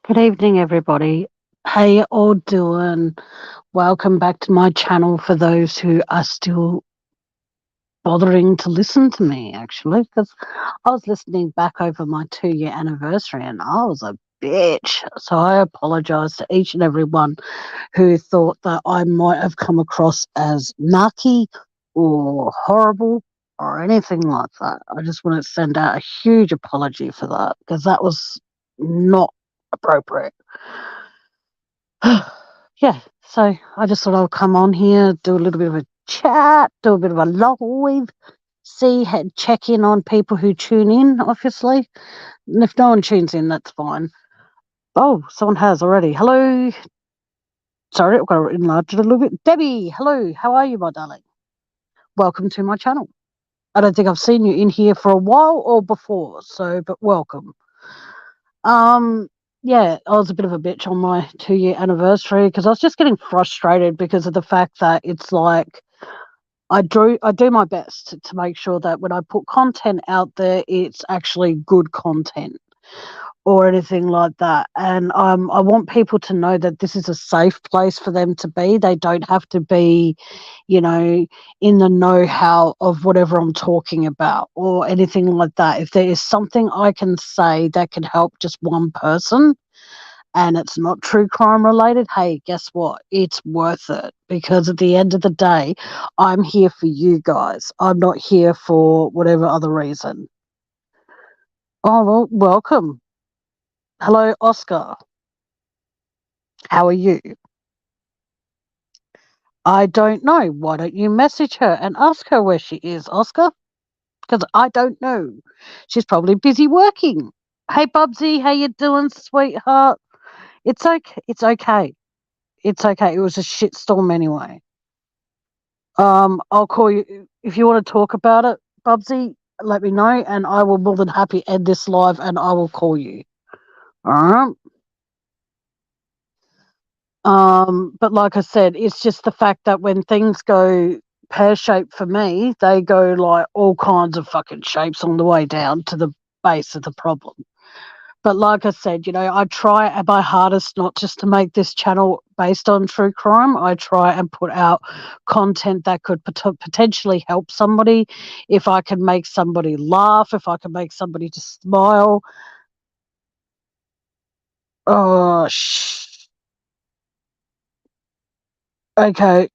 Good evening, everybody. How you all doing? Welcome back to my channel for those who are still bothering to listen to me, actually, because I was listening back over my 2 year anniversary and I was a bitch. So I apologize to each and every one who thought that I might have come across as narky or horrible or anything like that. I just want to send out a huge apology for that because that was not appropriate. Yeah, so I just thought I'll come on here, do a little bit of a chat, do a bit of a live, check in on people who tune in, obviously. And if no one tunes in, that's fine. Oh, someone has already. Hello. Sorry, I've got to enlarge it a little bit. Debbie, hello. How are you, my darling? Welcome to my channel. I don't think I've seen you in here for a while or before, so, but welcome. Um, yeah, I was a bit of a bitch on my 2 year anniversary because I was just getting frustrated because of the fact that it's like I do my best to make sure that when I put content out there, it's actually good content or anything like that. And I want people to know that this is a safe place for them to be. They don't have to be, you know, in the know-how of whatever I'm talking about or anything like that. If there is something I can say that can help just one person, and it's not true crime related, hey, guess what? It's worth it because at the end of the day, I'm here for you guys. I'm not here for whatever other reason. Oh, well, welcome. Hello, Oscar. How are you? I don't know. Why don't you message her and ask her where she is, Oscar? Because I don't know. She's probably busy working. Hey, Bubsy, how you doing, sweetheart? It's okay. It's okay. It's okay. It was a shitstorm anyway. I'll call you if you want to talk about it, Bubsy. Let me know, and I will more than happy end this live, and I will call you. All right. But like I said, it's just the fact that when things go pear shaped for me, they go like all kinds of fucking shapes on the way down to the base of the problem. But like I said, I try at my hardest not just to make this channel based on true crime. I try and put out content that could potentially help somebody. If I can make somebody laugh, if I can make somebody to smile. Oh, okay.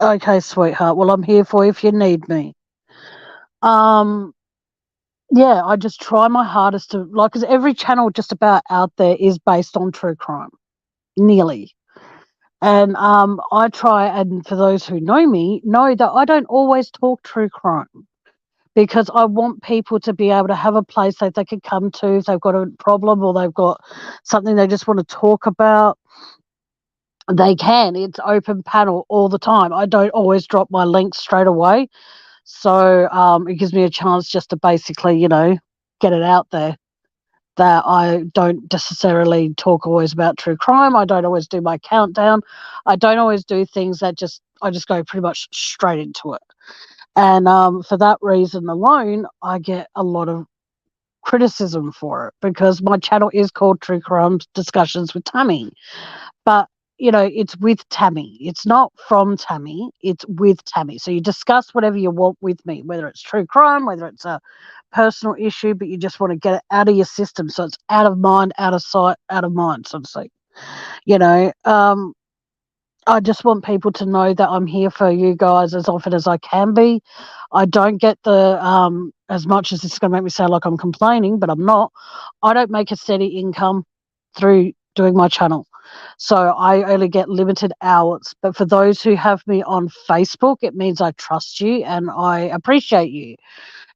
Okay, sweetheart. Well, I'm here for you if you need me. Um, yeah, I just try my hardest to, like, because every channel just about out there is based on true crime, nearly. And I try, and for those who know me, know that I don't always talk true crime because I want people to be able to have a place that they can come to if they've got a problem or they've got something they just want to talk about. They can. It's open panel all the time. I don't always drop my links straight away. So it gives me a chance just to basically, get it out there that I don't necessarily talk always about true crime. I don't always do my countdown. I don't always do things that I just go pretty much straight into it. And for that reason alone, I get a lot of criticism for it because my channel is called True Crime Discussions with Tammy. But it's with Tammy. It's not from Tammy. It's with Tammy. So you discuss whatever you want with me, whether it's true crime, whether it's a personal issue, but you just want to get it out of your system. So it's out of mind, out of sight, out of mind, so to speak. You know, I just want people to know that I'm here for you guys as often as I can be. I don't get the as much as it's going to make me sound like I'm complaining, but I'm not. I don't make a steady income through doing my channel. So I only get limited hours. But for those who have me on Facebook, it means I trust you and I appreciate you.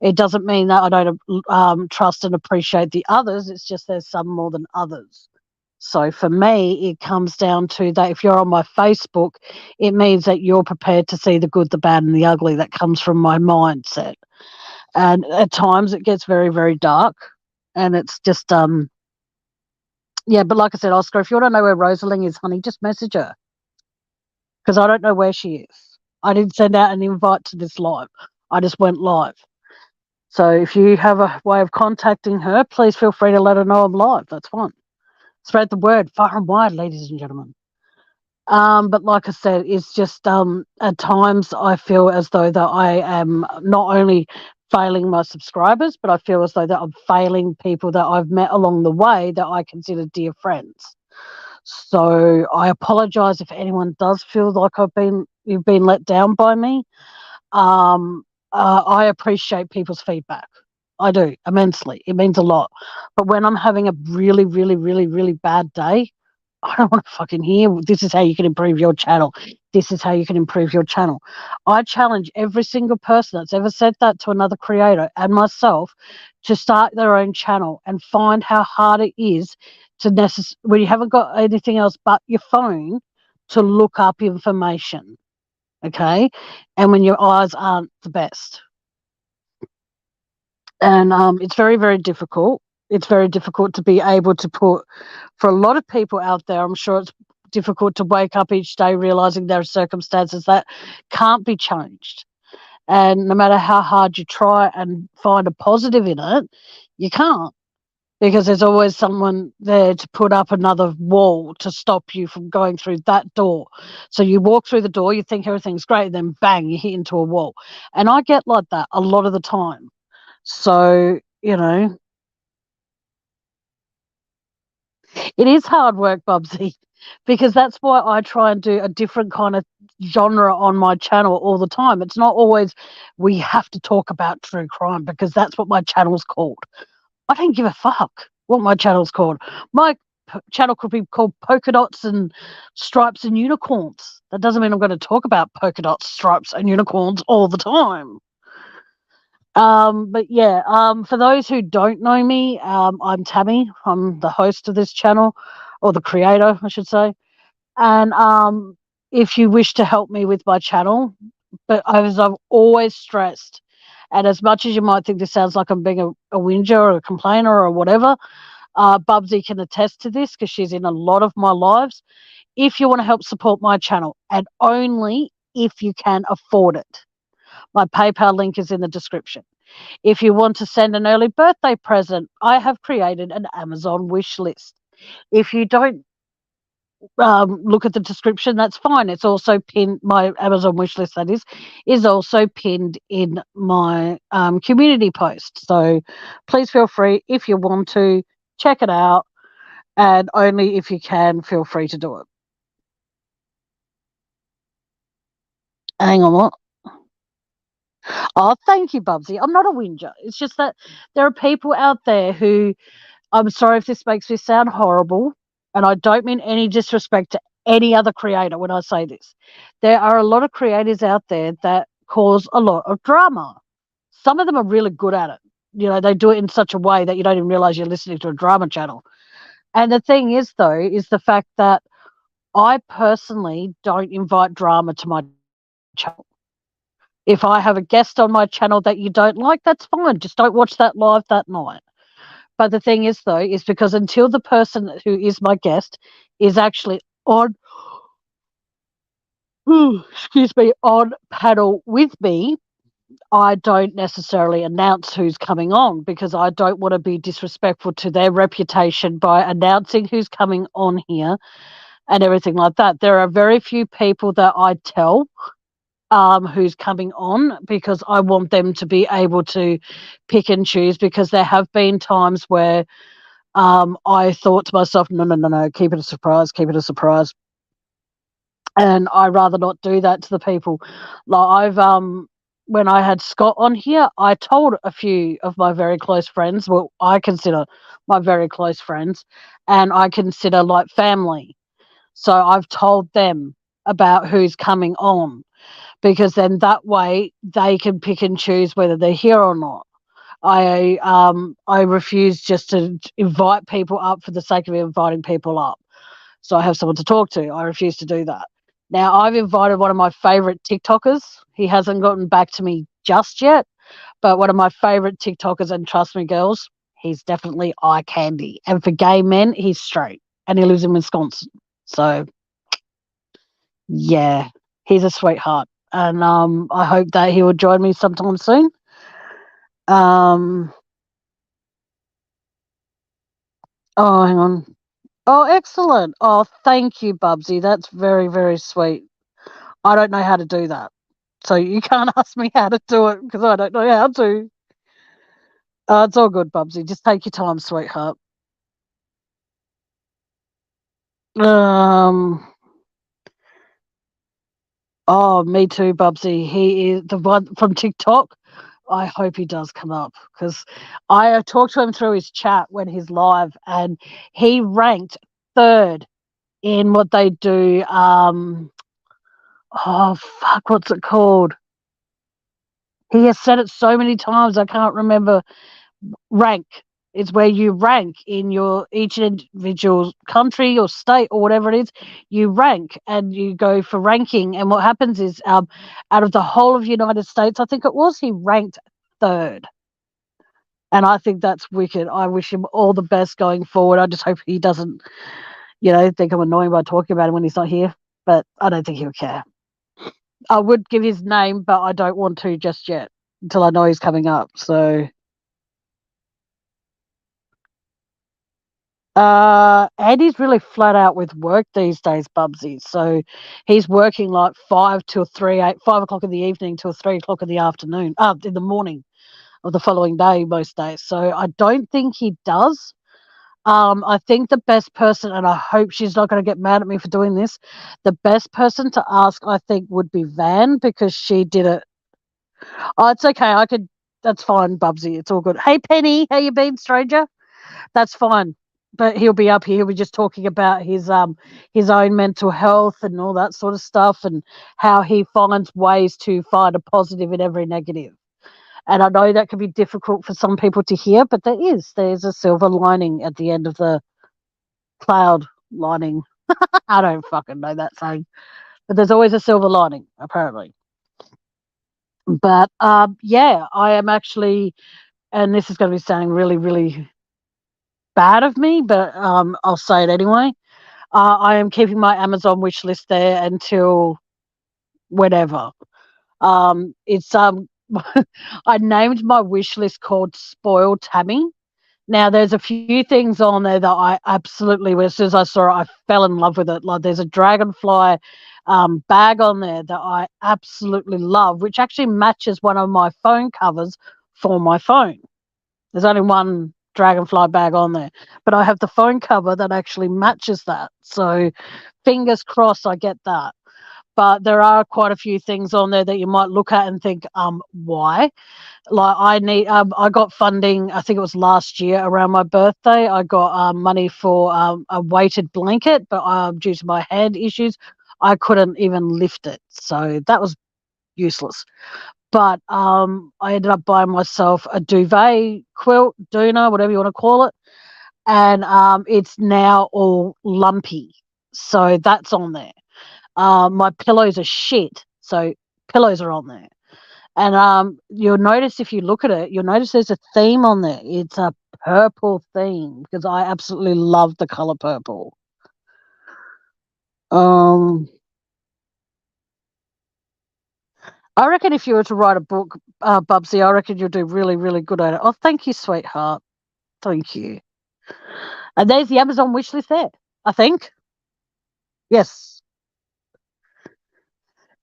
It doesn't mean that I don't trust and appreciate the others. It's just there's some more than others. So for me, it comes down to that if you're on my Facebook, it means that you're prepared to see the good, the bad, and the ugly that comes from my mindset. And at times it gets very, very dark. And it's just, yeah, but like I said, Oscar, if you want to know where Rosalie is, honey, just message her because I don't know where she is. I didn't send out an invite to this live. I just went live. So if you have a way of contacting her, please feel free to let her know I'm live. That's fine. Spread the word far and wide, ladies and gentlemen. But like I said, it's just at times I feel as though that I am not only failing my subscribers, but I feel as though that I'm failing people that I've met along the way that I consider dear friends. So I apologize if anyone does feel like you've been let down by me. Um, I appreciate people's feedback. I do immensely. It means a lot. But when I'm having a really, really, really, really bad day, I don't want to fucking hear this is how you can improve your channel. This is how you can improve your channel. I challenge every single person that's ever said that to another creator and myself to start their own channel and find how hard it is to when you haven't got anything else but your phone to look up information. Okay. And when your eyes aren't the best. And it's very, very difficult. It's very difficult to be able to put, for a lot of people out there, I'm sure it's difficult to wake up each day realizing there are circumstances that can't be changed. And no matter how hard you try and find a positive in it, you can't, because there's always someone there to put up another wall to stop you from going through that door. So you walk through the door, you think everything's great, and then bang, you hit into a wall. And I get like that a lot of the time. So, it is hard work, Bubsy, because that's why I try and do a different kind of genre on my channel all the time. It's not always we have to talk about true crime, because that's what my channel's called. I don't give a fuck what my channel's called. My channel could be called Polka Dots and Stripes and Unicorns. That doesn't mean I'm going to talk about polka dots, stripes, and unicorns all the time. But yeah, for those who don't know me, I'm Tammy. I'm the host of this channel, or the creator, I should say. And if you wish to help me with my channel, but as I've always stressed, and as much as you might think this sounds like I'm being a whinger or a complainer or whatever, Bubsy can attest to this because she's in a lot of my lives. If you want to help support my channel, and only if you can afford it, my PayPal link is in the description. If you want to send an early birthday present, I have created an Amazon wish list. If you don't look at the description, that's fine. It's also pinned, my Amazon wish list, that is also pinned in my community post. So please feel free, if you want to, check it out, and only if you can, feel free to do it. Hang on, what? Oh, thank you, Bubsy. I'm not a whinger. It's just that there are people out there who, I'm sorry if this makes me sound horrible, and I don't mean any disrespect to any other creator when I say this. There are a lot of creators out there that cause a lot of drama. Some of them are really good at it. They do it in such a way that you don't even realize you're listening to a drama channel. And the thing is, though, is the fact that I personally don't invite drama to my channel. If I have a guest on my channel that you don't like, that's fine. Just don't watch that live that night. But the thing is, though, is because until the person who is my guest is actually on, on panel with me, I don't necessarily announce who's coming on, because I don't want to be disrespectful to their reputation by announcing who's coming on here and everything like that. There are very few people that I tell who's coming on, because I want them to be able to pick and choose, because there have been times where I thought to myself, no, keep it a surprise, keep it a surprise. And I rather not do that to the people. Like when I had Scott on here, I told a few of my very close friends, well, I consider my very close friends, and I consider like family. So I've told them about who's coming on, because then that way they can pick and choose whether they're here or not. I refuse just to invite people up for the sake of inviting people up. So I have someone to talk to. I refuse to do that. Now, I've invited one of my favorite TikTokers. He hasn't gotten back to me just yet, but one of my favorite TikTokers, and trust me, girls, he's definitely eye candy. And for gay men, he's straight, and he lives in Wisconsin. So, yeah, he's a sweetheart. And I hope that he will join me sometime soon. Um, oh, hang on. Oh, excellent. Oh, thank you, Bubsy. That's very, very sweet. I don't know how to do that. So you can't ask me how to do it because I don't know how to. It's all good, Bubsy. Just take your time, sweetheart. Um, oh, me too, Bubsy. He is the one from TikTok. I hope he does come up because I talked to him through his chat when he's live, and he ranked third in what they do. Oh fuck, what's it called? He has said it so many times I can't remember. Rank. It's where you rank in your each individual country or state or whatever it is. You rank and you go for ranking. And what happens is, out of the whole of United States, I think it was, he ranked third. And I think that's wicked. I wish him all the best going forward. I just hope he doesn't, think I'm annoying by talking about him when he's not here. But I don't think he'll care. I would give his name, but I don't want to just yet until I know he's coming up. So, Andy's really flat out with work these days, Bubsy. So he's working like 5 o'clock in the evening till 3 o'clock in the afternoon, in the morning of the following day most days. So I don't think he does. I think the best person, and I hope she's not going to get mad at me for doing this, the best person to ask, I think, would be Van because she did it. Oh, it's okay. That's fine, Bubsy. It's all good. Hey, Penny, how you been, stranger? That's fine. But he'll be up here. He'll be just talking about his own mental health and all that sort of stuff, and how he finds ways to find a positive in every negative. And I know that can be difficult for some people to hear, but there's a silver lining at the end of the cloud lining. I don't fucking know that saying, but there's always a silver lining, apparently. But yeah, I am actually, and this is going to be sounding really, really bad of me, but I'll say it anyway. I am keeping my Amazon wish list there until whenever. It's I named my wish list called Spoiled Tammy. Now, there's a few things on there that I absolutely, as soon as I saw it, I fell in love with it. Like there's a dragonfly bag on there that I absolutely love, which actually matches one of my phone covers for my phone. There's only one dragonfly bag on there, but I have the phone cover that actually matches that. So fingers crossed I get that. But there are quite a few things on there that you might look at and think, why? Like I got funding, I think it was last year around my birthday. I got money for a weighted blanket, but due to my hand issues, I couldn't even lift it. So that was useless. But I ended up buying myself a duvet quilt, doona, whatever you want to call it. And it's now all lumpy. So that's on there. My pillows are shit. So pillows are on there. And you'll notice if you look at it, you'll notice there's a theme on there. It's a purple theme because I absolutely love the color purple. Um, I reckon if you were to write a book, Bubsy, I reckon you'll do really, really good at it. Oh, thank you, sweetheart. Thank you. And there's the Amazon wish list there, I think. Yes.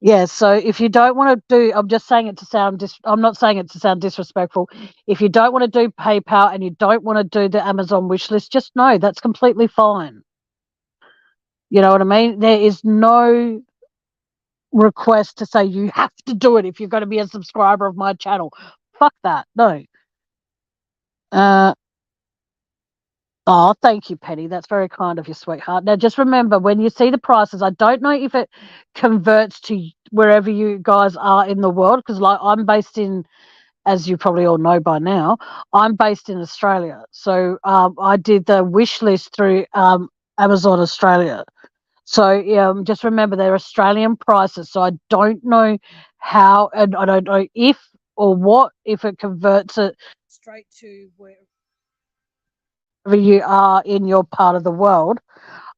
Yeah, so if you don't want to do, I'm just saying it to sound, I'm not saying it to sound disrespectful. If you don't want to do PayPal and you don't want to do the Amazon wish list, just know that's completely fine. You know what I mean? There is no request to say you have to do it if you're going to be a subscriber of my channel. Fuck that. No. Uh, oh, thank you, Penny. That's very kind of you, sweetheart. Now, just remember when you see the prices, I don't know if it converts to wherever you guys are in the world because, like, I'm based in, as you probably all know by now, I'm based in Australia. So I did the wish list through Amazon Australia. So just remember they're Australian prices. So I don't know how, and I don't know if or what, if it converts it straight to wherever you are in your part of the world.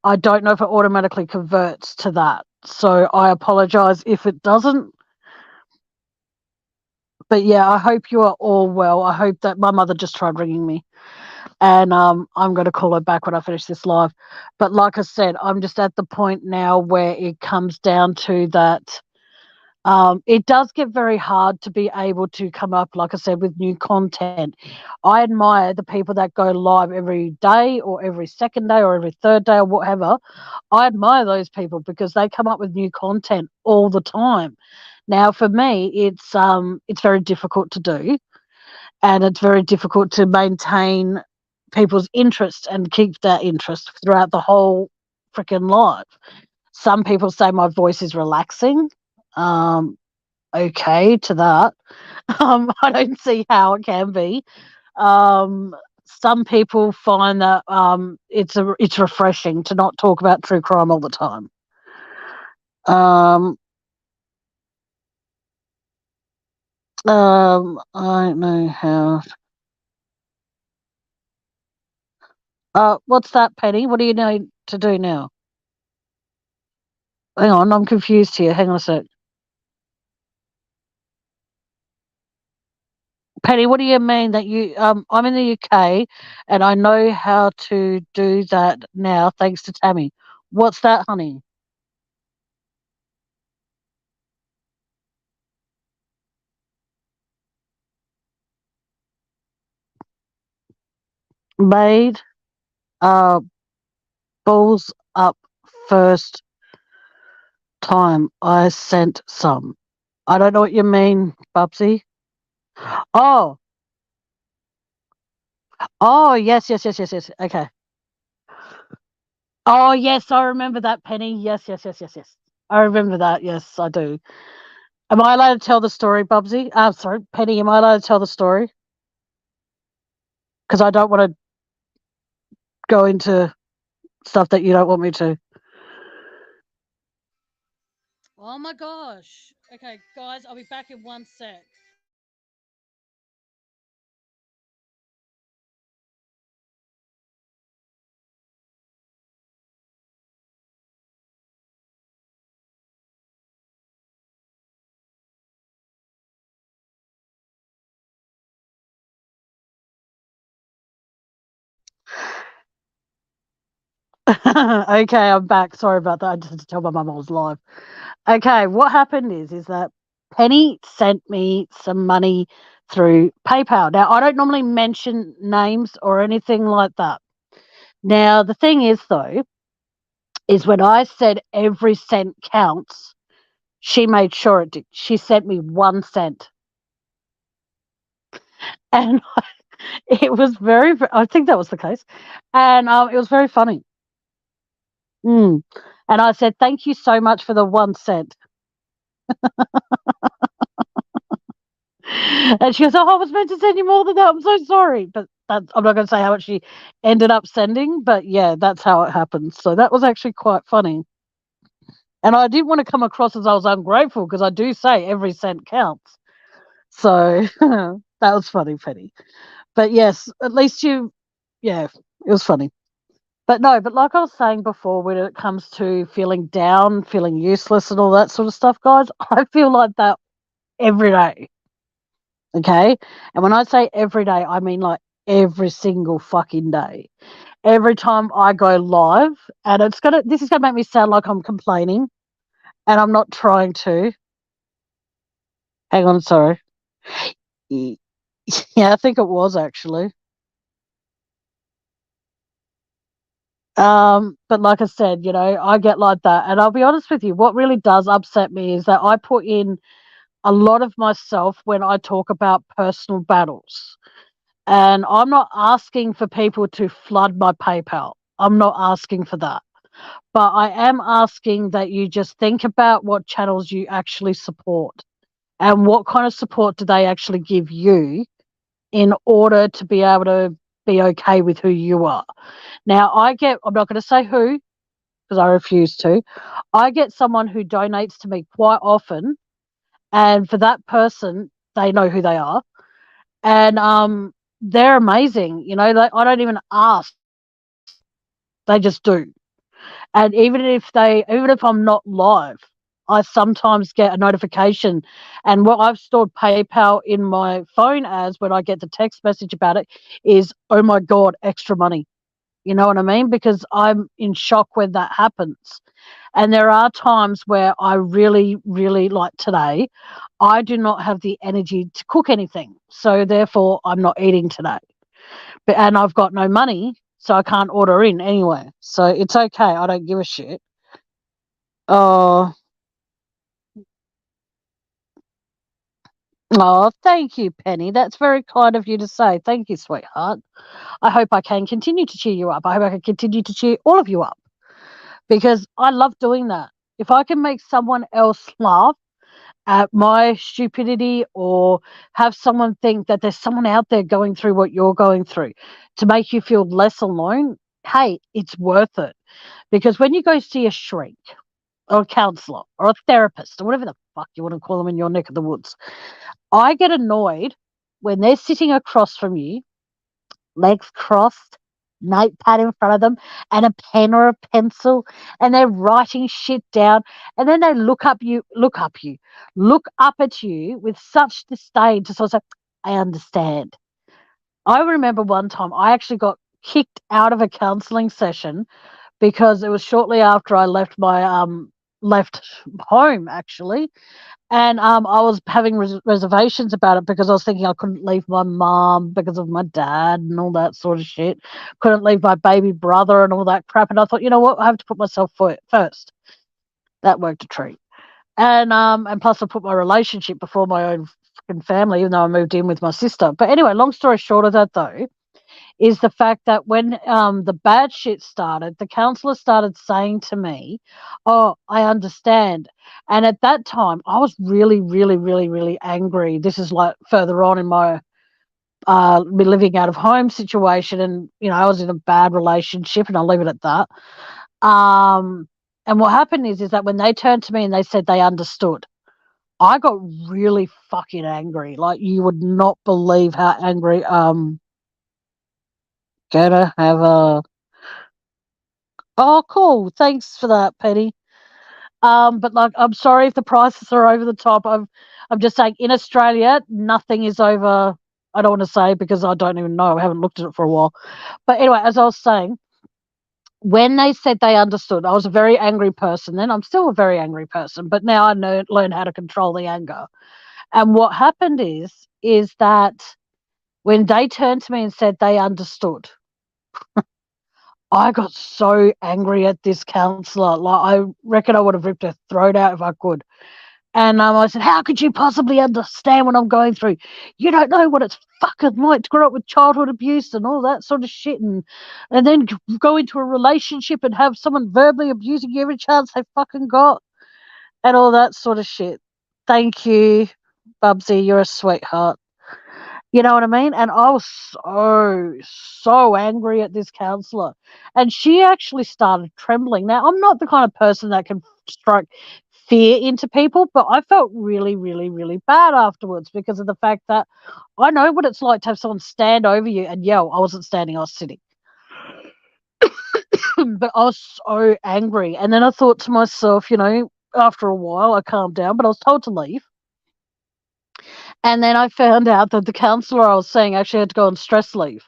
I don't know if it automatically converts to that. So I apologize if it doesn't. But yeah, I hope you are all well. I hope that my mother just tried ringing me, and I'm going to call her back when I finish this live. But like I said, I'm just at the point now where it comes down to that. It does get very hard to be able to come up, like I said, with new content. I admire the people that go live every day or every second day or every third day or whatever. I admire those people because they come up with new content all the time. Now, for me, it's very difficult to do, and it's very difficult to maintain people's interest and keep that interest throughout the whole freaking live. Some people say my voice is relaxing. Um, okay to that. I don't see how it can be. Um, some people find that it's refreshing to not talk about true crime all the time. Um, I don't know how. What's that, Penny? What do you need to do now? Hang on, I'm confused here. Hang on a sec. Penny, what do you mean that you I'm in the UK and I know how to do that now thanks to Tammy. What's that, honey? Made uh balls up first time I sent some. I don't know what you mean, Bubsy. Oh, oh yes. Okay. Oh yes, I remember that, Penny. Yes. I remember that. Yes, I do. Am I allowed to tell the story, Bubsy? Sorry, Penny. Am I allowed to tell the story? Because I don't want to go into stuff that you don't want me to. Oh my gosh. Okay, guys, I'll be back in one sec. Okay, I'm back. Sorry about that. I just had to tell my mum I was live. Okay, what happened is that Penny sent me some money through PayPal. Now, I don't normally mention names or anything like that. Now, the thing is, though, is when I said every cent counts, she made sure it did. She sent me 1 cent. And it was I think that was the case. And it was very funny. Mm. And I said, thank you so much for the 1 cent. And she goes, oh, I was meant to send you more than that. I'm so sorry. But I'm not going to say how much she ended up sending. But yeah, that's how it happened. So that was actually quite funny. And I didn't want to come across as I was ungrateful because I do say every cent counts. So that was funny, Penny. But yes, at least yeah, it was funny. But no, but like I was saying before, when it comes to feeling down, feeling useless, and all that sort of stuff, guys, I feel like that every day. Okay. And when I say every day, I mean like every single fucking day. Every time I go live, and this is gonna make me sound like I'm complaining, and I'm not trying to. Hang on, sorry. Yeah, I think it was actually. But like I said, I get like that. And I'll be honest with you, what really does upset me is that I put in a lot of myself when I talk about personal battles. And I'm not asking for people to flood my PayPal. I'm not asking for that. But I am asking that you just think about what channels you actually support and what kind of support do they actually give you in order to be able to be okay with who you are. Now, I'm not going to say who because I refuse to. I get someone who donates to me quite often, and for that person, they know who they are, and they're amazing. Like I don't even ask; they just do. And even if I'm not live, I sometimes get a notification, and what I've stored PayPal in my phone as when I get the text message about it is, oh my God, extra money. You know what I mean? Because I'm in shock when that happens. And there are times where I really, really, like today, I do not have the energy to cook anything. So therefore, I'm not eating today. And I've got no money, so I can't order in anyway. So it's okay. I don't give a shit. Oh, oh, thank you, Penny. That's very kind of you to say. Thank you, sweetheart. I hope I can continue to cheer you up. I hope I can continue to cheer all of you up because I love doing that. If I can make someone else laugh at my stupidity or have someone think that there's someone out there going through what you're going through to make you feel less alone, hey, it's worth it. Because when you go see a shrink or a counselor or a therapist or whatever the fuck you want to call them in your neck of the woods, I get annoyed when they're sitting across from you, legs crossed, notepad in front of them, and a pen or a pencil, and they're writing shit down, and then they look up at you with such disdain to sort of say, I understand. I remember one time I actually got kicked out of a counselling session because it was shortly after I left my left home actually, and I was having reservations about it because I was thinking I couldn't leave my mom because of my dad and all that sort of shit. Couldn't leave my baby brother and all that crap. And I thought, you know what, I have to put myself first. That worked a treat. And plus I put my relationship before my own fucking family, even though I moved in with my sister. But anyway, long story short of that though, is the fact that when the bad shit started, the counsellor started saying to me, oh, I understand. And at that time, I was really, really, really, really angry. This is like further on in my me living out of home situation. And, you know, I was in a bad relationship, and I'll leave it at that. And what happened is that when they turned to me and they said they understood, I got really fucking angry. Like, you would not believe how angry. Gonna have a Oh, cool. Thanks for that, Penny. But like, I'm sorry if the prices are over the top. I'm just saying, in Australia, nothing is over. I don't want to say because I don't even know. I haven't looked at it for a while. But anyway, as I was saying, when they said they understood, I was a very angry person. Then I'm still a very angry person, but now I learn how to control the anger. And what happened is that when they turned to me and said they understood, I got so angry at this counsellor. Like, I reckon I would have ripped her throat out if I could. And I said, how could you possibly understand what I'm going through? You don't know what it's fucking like to grow up with childhood abuse and all that sort of shit. And then go into a relationship and have someone verbally abusing you every chance they fucking got and all that sort of shit. Thank you, Bubsy. You're a sweetheart. You know what I mean? And I was so angry at this counsellor. And she actually started trembling. Now, I'm not the kind of person that can strike fear into people, but I felt really, really, really bad afterwards because of the fact that I know what it's like to have someone stand over you and yell. I wasn't standing, I was sitting. But I was so angry. And then I thought to myself, you know, after a while, I calmed down, but I was told to leave. And then I found out that the counsellor I was seeing actually had to go on stress leave.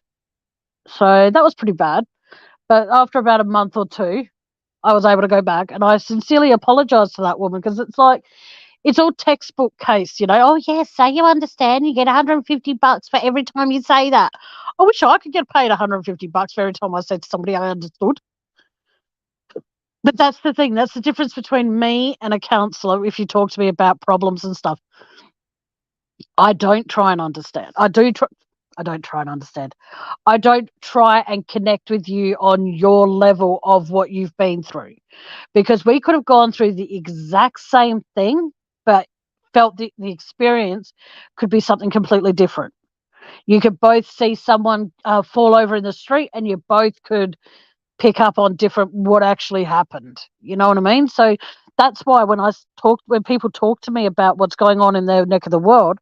So that was pretty bad. But after about a month or two, I was able to go back, and I sincerely apologised to that woman because it's like, it's all textbook case, you know. Oh, yeah, say you understand. You get $150 for every time you say that. I wish I could get paid $150 for every time I said to somebody I understood. But that's the thing. That's the difference between me and a counsellor if you talk to me about problems and stuff. I don't try and understand. I don't try and understand. I don't try and connect with you on your level of what you've been through, because we could have gone through the exact same thing, but felt the experience could be something completely different. You could both see someone fall over in the street, and you both could pick up on different what actually happened. You know what I mean? So that's why when people talk to me about what's going on in their neck of the world,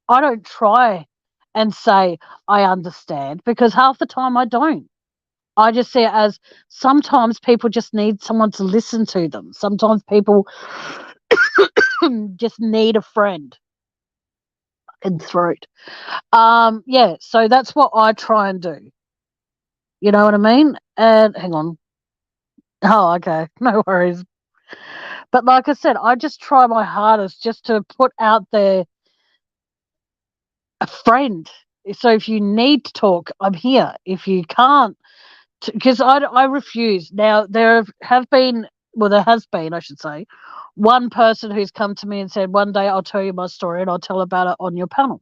I don't try and say I understand, because half the time I don't. I just see it as sometimes people just need someone to listen to them. Sometimes people just need a friend in throat. Yeah, so that's what I try and do. You know what I mean? And hang on. Oh, okay. No worries. But like I said, I just try my hardest just to put out there a friend. So if you need to talk, I'm here. If you can't, because I refuse. Now, have been, well, there has been, I should say, one person who's come to me and said, one day I'll tell you my story and I'll tell about it on your panel.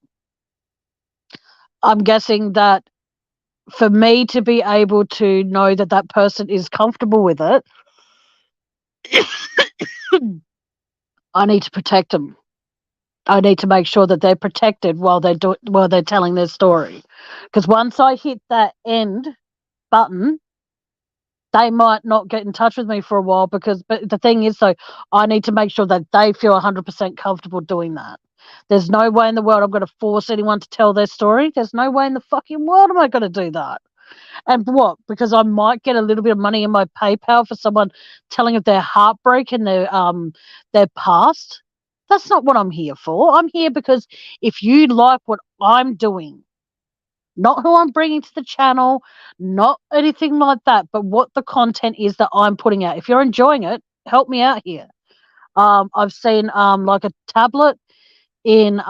I'm guessing that for me to be able to know that that person is comfortable with it, I need to protect them. I need to make sure that they're protected while they're telling their story. Because once I hit that end button, they might not get in touch with me for a while but the thing is though, I need to make sure that they feel 100% comfortable doing that. There's no way in the world I'm going to force anyone to tell their story. There's no way in the fucking world am I going to do that. And what? Because I might get a little bit of money in my PayPal for someone telling of their heartbreak and their past. That's not what I'm here for. I'm here because if you like what I'm doing, not who I'm bringing to the channel, not anything like that, but what the content is that I'm putting out. If you're enjoying it, help me out here. I've seen like a tablet in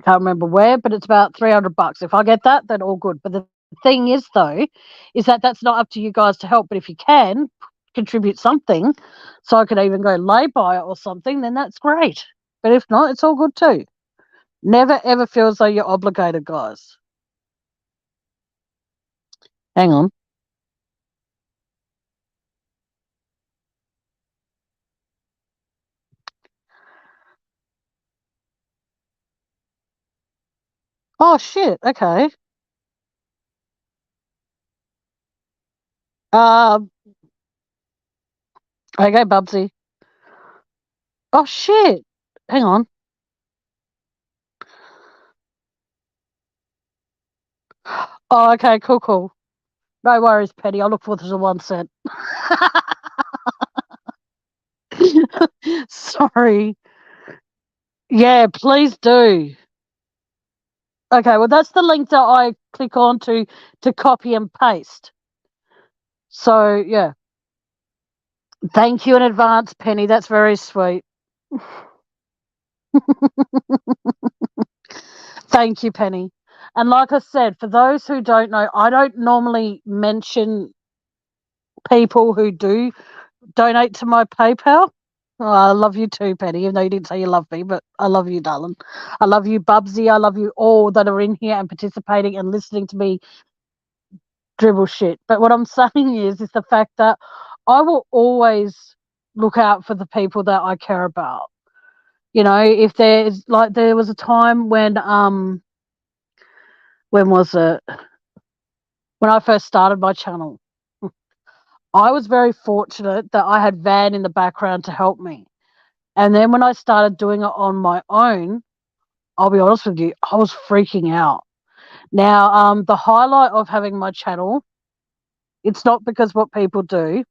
can't remember where, but it's about $300. If I get that, then all good. But the thing is, though, is that that's not up to you guys to help. But if you can contribute something, so I could even go lay by it or something, then that's great. But if not, it's all good too. Never ever feel as though you're obligated, guys. Hang on. Oh shit. Okay. Um. Okay, Bubsy. Oh shit. Hang on. Oh, okay. Cool. Cool. No worries, Penny. I'll look forward to the 1 cent. Sorry. Yeah, please do. Okay, well, that's the link that I click on to copy and paste. So, yeah. Thank you in advance, Penny. That's very sweet. Thank you, Penny. And like I said, for those who don't know, I don't normally mention people who do donate to my PayPal. Oh, I love you too, Penny, even though you didn't say you love me, but I love you, darling. I love you, Bubsy. I love you all that are in here and participating and listening to me dribble shit. But what I'm saying is the fact that I will always look out for the people that I care about. You know, if there's like there was a time when was it? When I first started my channel. I was very fortunate that I had Van in the background to help me. And then when I started doing it on my own, I'll be honest with you, I was freaking out. Now, the highlight of having my channel, it's not because what people do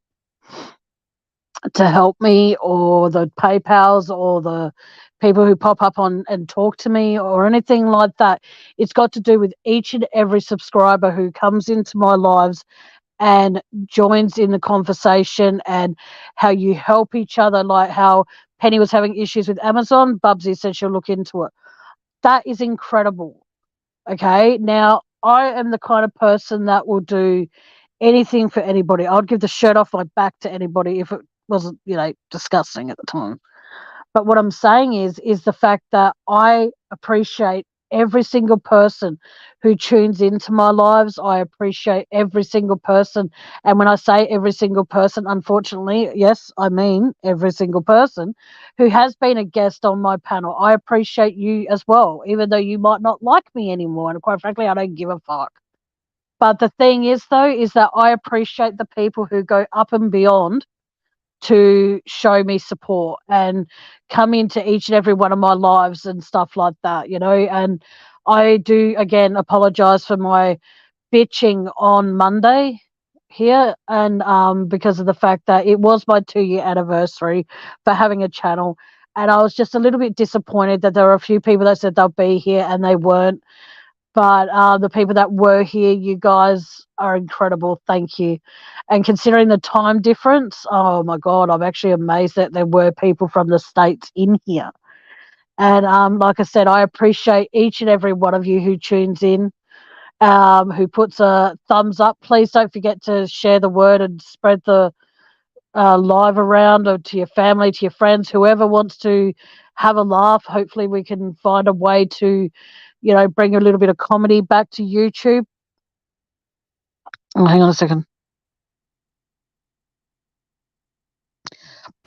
to help me or the PayPals or the people who pop up on and talk to me or anything like that. It's got to do with each and every subscriber who comes into my lives and joins in the conversation and how you help each other, like how Penny was having issues with Amazon. Bubsy said she'll look into it. That is incredible. Okay. Now, I am the kind of person that will do anything for anybody. I'd give the shirt off my back to anybody if it wasn't, disgusting at the time. But what I'm saying is the fact that I appreciate every single person who tunes into my lives. I appreciate every single person. And when I say every single person, unfortunately, yes, I mean every single person who has been a guest on my panel. I appreciate you as well, even though you might not like me anymore. And quite frankly, I don't give a fuck. But the thing is, though, is that I appreciate the people who go up and beyond to show me support and come into each and every one of my lives and stuff like that, And I do, again, apologize for my bitching on Monday. here, and because of the fact that it was my 2-year anniversary for having a channel, and I was just a little bit disappointed that there were a few people that said they'll be here and they weren't. But the people that were here, you guys are incredible. Thank you. And considering the time difference, oh my God, I'm actually amazed that there were people from the States in here. And like I said, I appreciate each and every one of you who tunes in, who puts a thumbs up. Please don't forget to share the word and spread the live around, or to your family, to your friends, whoever wants to have a laugh. Hopefully we can find a way to, bring a little bit of comedy back to YouTube. Oh, hang on a second.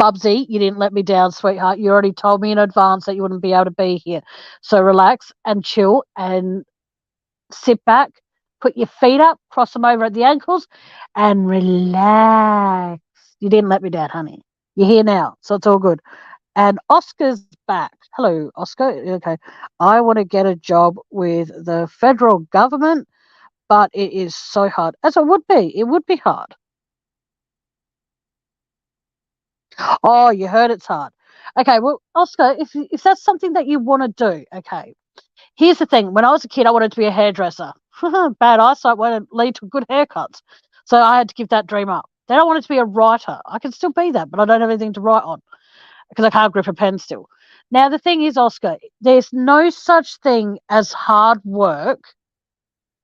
Bubsy, you didn't let me down, sweetheart. You already told me in advance that you wouldn't be able to be here. So relax and chill and sit back, put your feet up, cross them over at the ankles, and relax. You didn't let me down, honey. You're here now, so it's all good. And Oscar's back. Hello, Oscar. Okay. I want to get a job with the federal government, but it is so hard. As it would be. It would be hard. Oh, you heard it's hard. Okay, well, Oscar, if that's something that you want to do, okay. Here's the thing. When I was a kid, I wanted to be a hairdresser. Bad eyesight won't lead to good haircuts. So I had to give that dream up. Then I wanted to be a writer. I can still be that, but I don't have anything to write on because I can't grip a pen still. Now, the thing is, Oscar, there's no such thing as hard work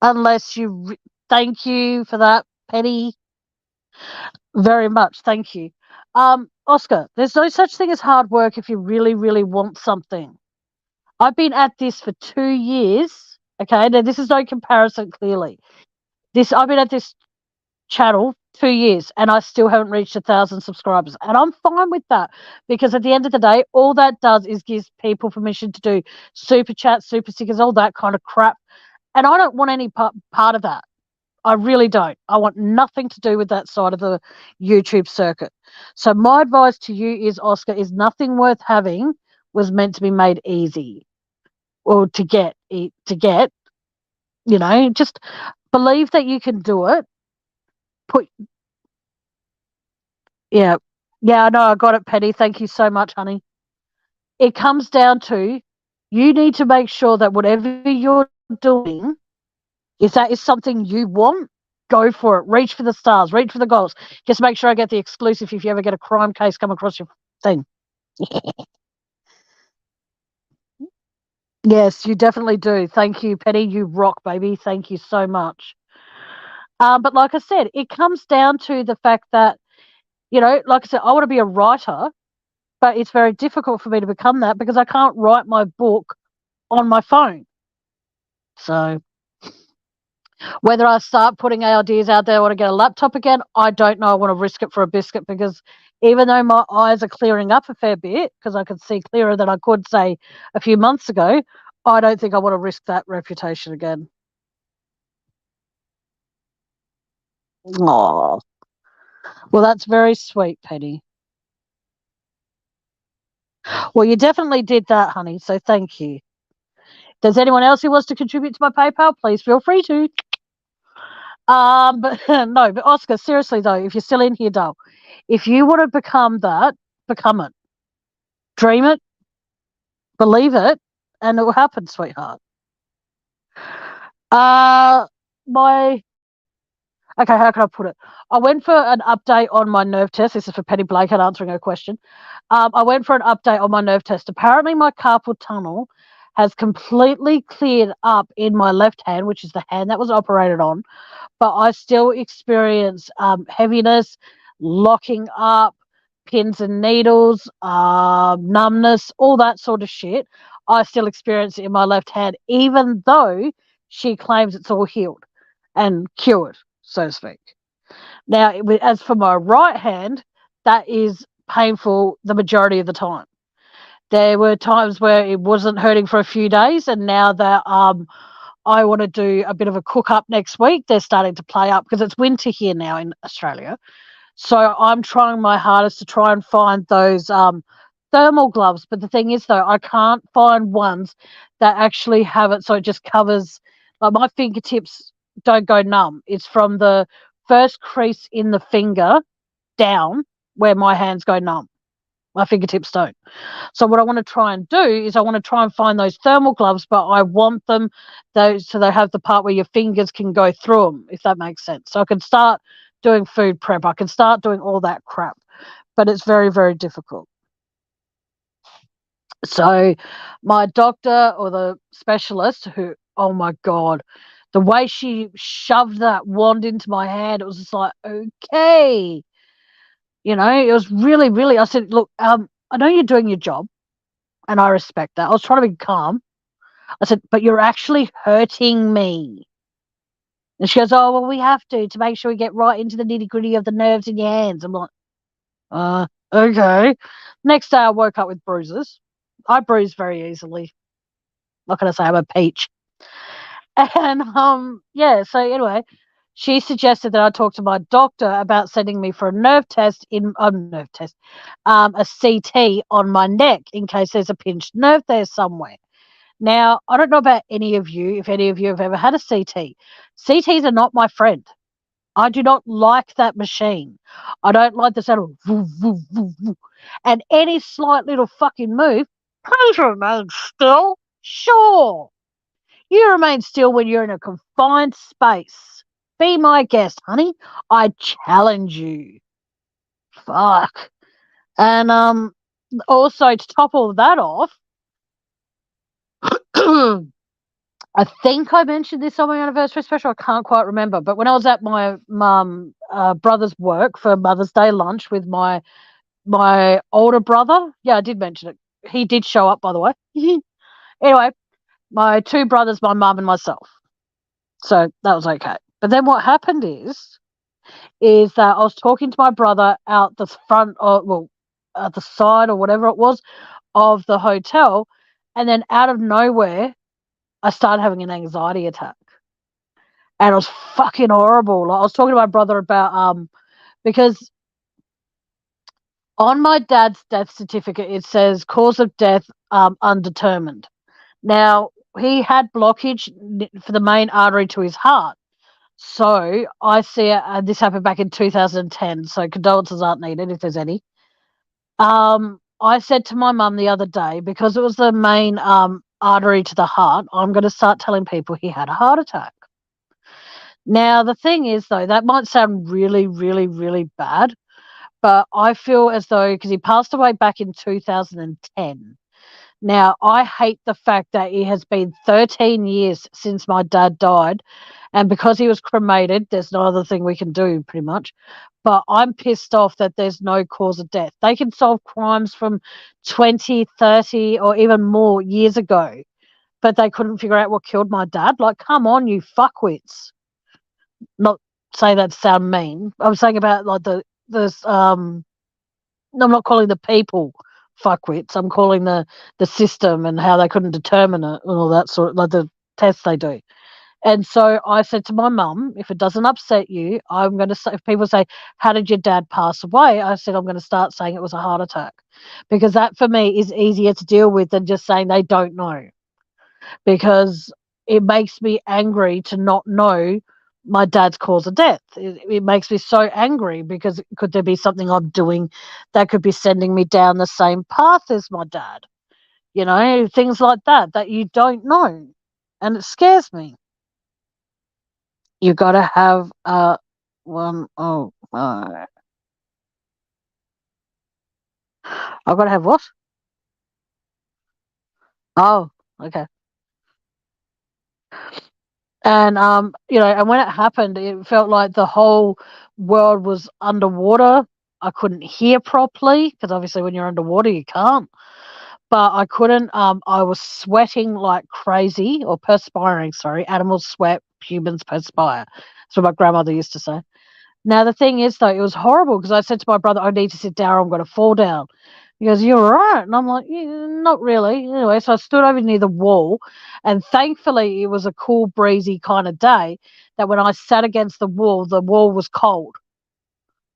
unless you... Thank you for that, Penny. Very much. Thank you. Oscar, there's no such thing as hard work if you really, really want something. I've been at this for 2 years. Okay, now this is no comparison, clearly. I've been at this channel 2 years and I still haven't reached 1,000 subscribers. And I'm fine with that because at the end of the day, all that does is gives people permission to do super chats, super stickers, all that kind of crap. And I don't want any part of that. I really don't. I want nothing to do with that side of the YouTube circuit. So my advice to you is, Oscar, is nothing worth having was meant to be made easy, or to get, just believe that you can do it. Yeah, I know, I got it, Penny. Thank you so much, honey. It comes down to, you need to make sure that whatever you're doing, if that is something you want, go for it. Reach for the stars, reach for the goals. Just make sure I get the exclusive if you ever get a crime case come across your thing. Yes, you definitely do. Thank you, Penny. You rock, baby. Thank you so much. But like I said, it comes down to the fact that, like I said, I want to be a writer, but it's very difficult for me to become that because I can't write my book on my phone. So whether I start putting ideas out there, I want to get a laptop again, I don't know. I want to risk it for a biscuit because even though my eyes are clearing up a fair bit, because I can see clearer than I could, say, a few months ago, I don't think I want to risk that reputation again. Oh, well, that's very sweet, Penny. Well, you definitely did that, honey, so thank you. Does anyone else who wants to contribute to my PayPal, please feel free to. But no, but Oscar, seriously though, if you're still in here, doll, if you want to become that, become it. Dream it, believe it, and it will happen, sweetheart. Okay, how can I put it? I went for an update on my nerve test. This is for Penny Blake and answering her question. I went for an update on my nerve test. Apparently, my carpal tunnel has completely cleared up in my left hand, which is the hand that was operated on, but I still experience heaviness, locking up, pins and needles, numbness, all that sort of shit. I still experience it in my left hand, even though she claims it's all healed and cured, so to speak. Now, as for my right hand, that is painful the majority of the time. There were times where it wasn't hurting for a few days, and now that I want to do a bit of a cook up next week, they're starting to play up because it's winter here now in Australia. So I'm trying my hardest to try and find those thermal gloves. But the thing is, though, I can't find ones that actually have it so it just covers. Like, my fingertips don't go numb. It's from the first crease in the finger down where my hands go numb. My fingertips don't. So what I want to try and do is I want to try and find those thermal gloves, but I want them so they have the part where your fingers can go through them, if that makes sense. So I can start doing food prep. I can start doing all that crap, but it's very, very difficult. So my doctor or the specialist who, oh my God, the way she shoved that wand into my hand, it was just like, okay. You know, it was really, really, I said, look, I know you're doing your job and I respect that. I was trying to be calm. I said, but you're actually hurting me. And she goes, oh, well, we have to make sure we get right into the nitty gritty of the nerves in your hands. I'm like, okay. Next day I woke up with bruises. I bruise very easily. Not going to say I'm a peach. And yeah, so anyway, she suggested that I talk to my doctor about sending me for a nerve test a CT on my neck in case there's a pinched nerve there somewhere. Now, I don't know about any of you, if any of you have ever had a CT. CTs are not my friend. I do not like that machine. I don't like the sound of woo, woo, woo, woo. And any slight little fucking move, please remain still. Sure. You remain still when you're in a confined space. Be my guest, honey. I challenge you. Fuck. And also to top all that off, I think I mentioned this on my anniversary special. I can't quite remember. But when I was at my brother's work for Mother's Day lunch with my older brother, yeah, I did mention it. He did show up, by the way. Anyway, my two brothers, my mum and myself. So that was okay. But then what happened is that I was talking to my brother out the front at the side or whatever it was of the hotel. And then out of nowhere, I started having an anxiety attack. And it was fucking horrible. Like, I was talking to my brother about because on my dad's death certificate it says cause of death undetermined. Now he had blockage for the main artery to his heart. So I see it, and this happened back in 2010. So condolences aren't needed if there's any. I said to my mum the other day, because it was the main artery to the heart, I'm going to start telling people he had a heart attack. Now, the thing is, though, that might sound really, really, really bad, but I feel as though, because he passed away back in 2010. Now, I hate the fact that it has been 13 years since my dad died, and because he was cremated, there's no other thing we can do, pretty much. But I'm pissed off that there's no cause of death. They can solve crimes from 20, 30, or even more years ago, but they couldn't figure out what killed my dad. Like, come on, you fuckwits. Not saying that to sound mean. I'm saying about like I'm not calling the people fuckwits. I'm calling the system and how they couldn't determine it and all that sort of like the tests they do. And so I said to my mum, if it doesn't upset you, I'm going to say, if people say, how did your dad pass away? I said, I'm going to start saying it was a heart attack, because that for me is easier to deal with than just saying they don't know, because it makes me angry to not know my dad's cause of death. It makes me so angry, because could there be something I'm doing that could be sending me down the same path as my dad? You know, things like that you don't know. And it scares me. You got to have one. Oh, I've got to have what? Oh, okay. And and when it happened, it felt like the whole world was underwater. I couldn't hear properly, because obviously when you're underwater you can't. But I couldn't. I was sweating like crazy, or perspiring. Sorry, animals sweat, humans perspire. That's what my grandmother used to say. Now, the thing is, though, it was horrible, because I said to my brother, I need to sit down, I'm going to fall down. He goes, you're all right. And I'm like, yeah, not really. Anyway, so I stood over near the wall, and thankfully it was a cool, breezy kind of day, that when I sat against the wall was cold.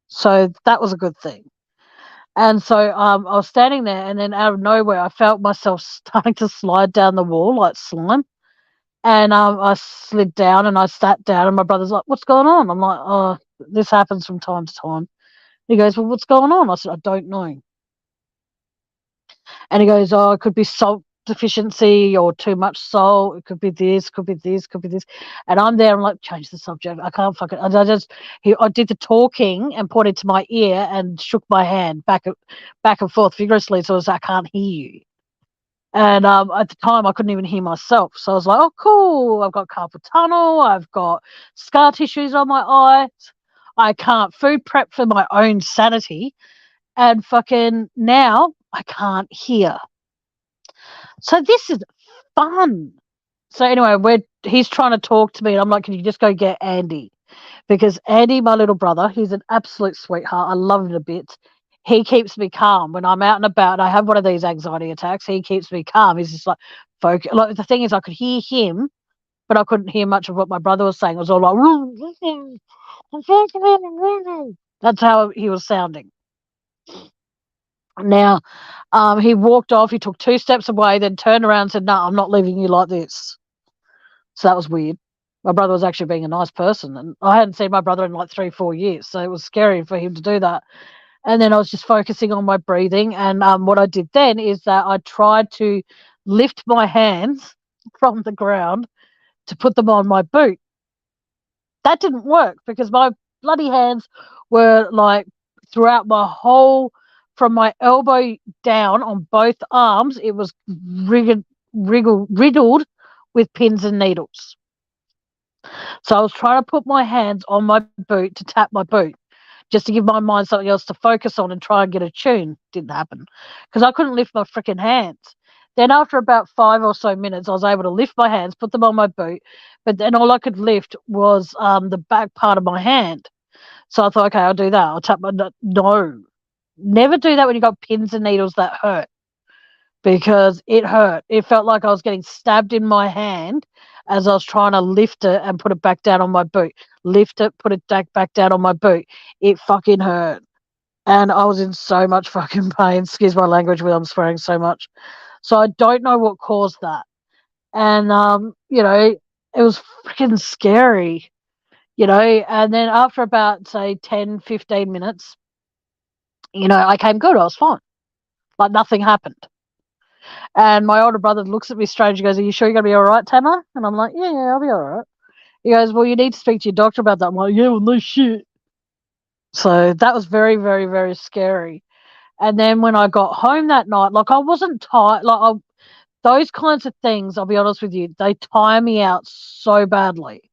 So that was a good thing. And so I was standing there, and then out of nowhere, I felt myself starting to slide down the wall like slime. And I slid down and I sat down, and my brother's like, what's going on? I'm like, oh, this happens from time to time. He goes, well, what's going on? I said, I don't know. And he goes, oh, it could be salt deficiency or too much salt. It could be this, could be this, could be this. And I'm there. I'm like, change the subject. I can't fucking. I did the talking and pointed to my ear and shook my hand back and forth vigorously, so I can't hear you. And at the time, I couldn't even hear myself. So I was like, oh, cool. I've got carpal tunnel. I've got scar tissues on my eyes. I can't food prep for my own sanity. And fucking now I can't hear. So this is fun. So anyway, he's trying to talk to me. And I'm like, can you just go get Andy? Because Andy, my little brother, he's an absolute sweetheart. I love him a bit. He keeps me calm when I'm out and about. And I have one of these anxiety attacks. He keeps me calm. He's just like, focus. Like, the thing is, I could hear him, but I couldn't hear much of what my brother was saying. It was all like, that's how he was sounding. Now, he walked off. He took 2 steps away, then turned around and said, no, I'm not leaving you like this. So that was weird. My brother was actually being a nice person, and I hadn't seen my brother in like 3-4 years, so it was scary for him to do that. And then I was just focusing on my breathing, and what I did then is that I tried to lift my hands from the ground to put them on my boot. That didn't work because my bloody hands were like throughout my whole, from my elbow down on both arms, it was riddled with pins and needles. So I was trying to put my hands on my boot to tap my boot, just to give my mind something else to focus on and try and get a tune. Didn't happen because I couldn't lift my freaking hands. Then after about 5 or so minutes, I was able to lift my hands, put them on my boot, but then all I could lift was the back part of my hand. So I thought, okay, I'll do that. I'll tap my... No. Never do that when you got pins and needles that hurt, because it hurt. It felt like I was getting stabbed in my hand as I was trying to lift it and put it back down on my boot. Lift it, put it back down on my boot. It fucking hurt. And I was in so much fucking pain. Excuse my language when I'm swearing so much. So I don't know what caused that. And, it was freaking scary, And then after about, say, 10, 15 minutes, I came good. I was fine. Like nothing happened. And my older brother looks at me strange. He goes, are you sure you're going to be all right, Tamara? And I'm like, yeah, I'll be all right. He goes, well, you need to speak to your doctor about that. I'm like, yeah, well, no shit. So that was very, very, very scary. And then when I got home that night, like I wasn't tired. Those kinds of things, I'll be honest with you, they tire me out so badly.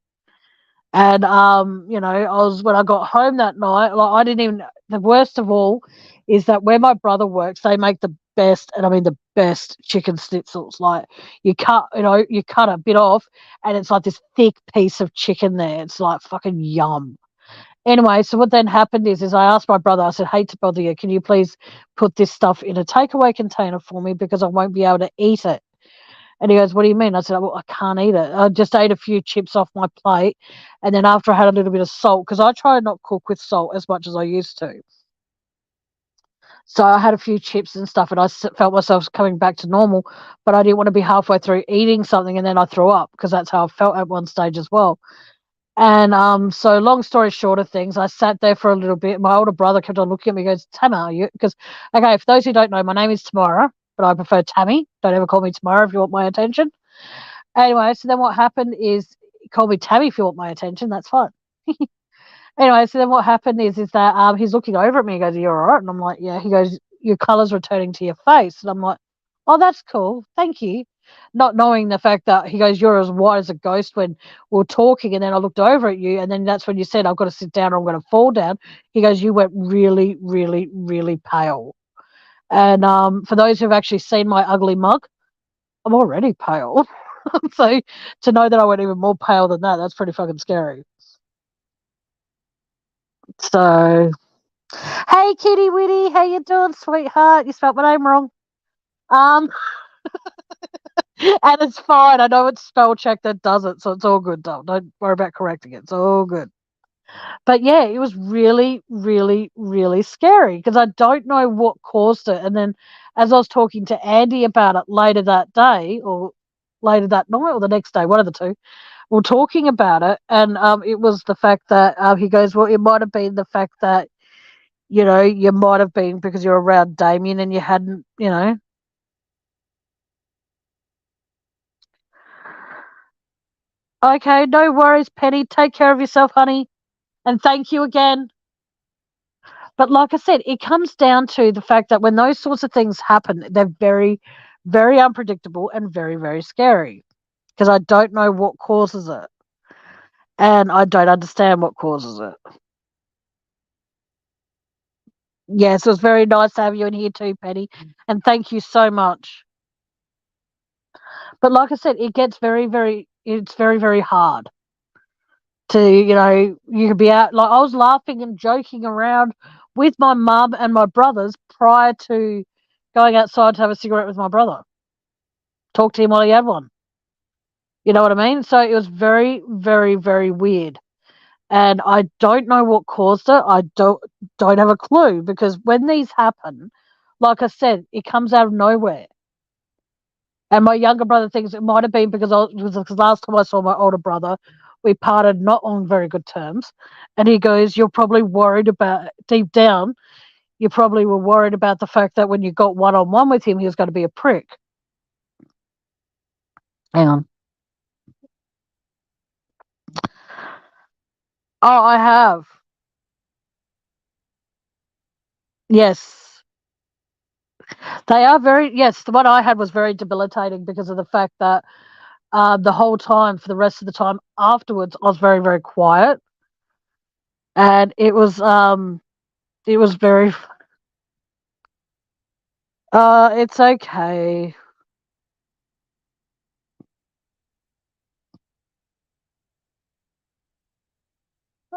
And, when I got home that night, like I didn't even, the worst of all is that where my brother works, they make the best, and I mean the best chicken schnitzels. Like you cut a bit off and it's like this thick piece of chicken there. It's like fucking yum. Anyway, so what then happened is I asked my brother, I said, hate to bother you, can you please put this stuff in a takeaway container for me because I won't be able to eat it? And he goes, what do you mean? I said, well, I can't eat it. I just ate a few chips off my plate. And then after I had a little bit of salt, because I try and not cook with salt as much as I used to. So I had a few chips and stuff, and I felt myself coming back to normal, but I didn't want to be halfway through eating something and then I threw up, because that's how I felt at one stage as well. And so long story short of things, I sat there for a little bit. My older brother kept on looking at me, goes, Tamara, are you? Because, okay, for those who don't know, my name is Tamara, but I prefer Tammy. Don't ever call me Tamara if you want my attention. Anyway, so then what happened is, call me Tammy if you want my attention. That's fine. Anyway, so then what happened is that he's looking over at me. He goes, are you all right? And I'm like, yeah. He goes, your colour's returning to your face. And I'm like, oh, that's cool. Thank you. Not knowing the fact that he goes, you're as white as a ghost when we're talking. And then I looked over at you. And then that's when you said, I've got to sit down or I'm going to fall down. He goes, you went really, really, really pale. And for those who've actually seen my ugly mug, I'm already pale. So to know that I went even more pale than that, that's pretty fucking scary. So, hey, Kitty Witty, how you doing, sweetheart? You spelled my name wrong. And it's fine. I know it's spell check that does it, so it's all good. Don't worry about correcting it. It's all good. But yeah, it was really, really, really scary because I don't know what caused it. And then as I was talking to Andy about it later that day or later that night or the next day, one of the two, were talking about it, and it was the fact that he goes, well, it might have been the fact that you might have been because you're around Damien and you hadn't, Okay, no worries, Penny. Take care of yourself, honey, and thank you again. But like I said, it comes down to the fact that when those sorts of things happen, they're very, very unpredictable and very, very scary because I don't know what causes it, and I don't understand what causes it. Yes, it was very nice to have you in here too, Penny, and thank you so much. But like I said, it gets very, very, it's very, very hard to, you could be out. Like I was laughing and joking around with my mum and my brothers prior to going outside to have a cigarette with my brother. Talk to him while he had one. You know what I mean? So it was very, very, very weird. And I don't know what caused it. I don't have a clue because when these happen, like I said, it comes out of nowhere. And my younger brother thinks it might have been because last time I saw my older brother, we parted not on very good terms. And he goes, you're probably worried about, deep down, you probably were worried about the fact that when you got one-on-one with him, he was going to be a prick. Hang on. Oh, I have. Yes. They are very, yes, the one I had was very debilitating because of the fact that the whole time, for the rest of the time afterwards, I was very, very quiet. And it was very, it's okay.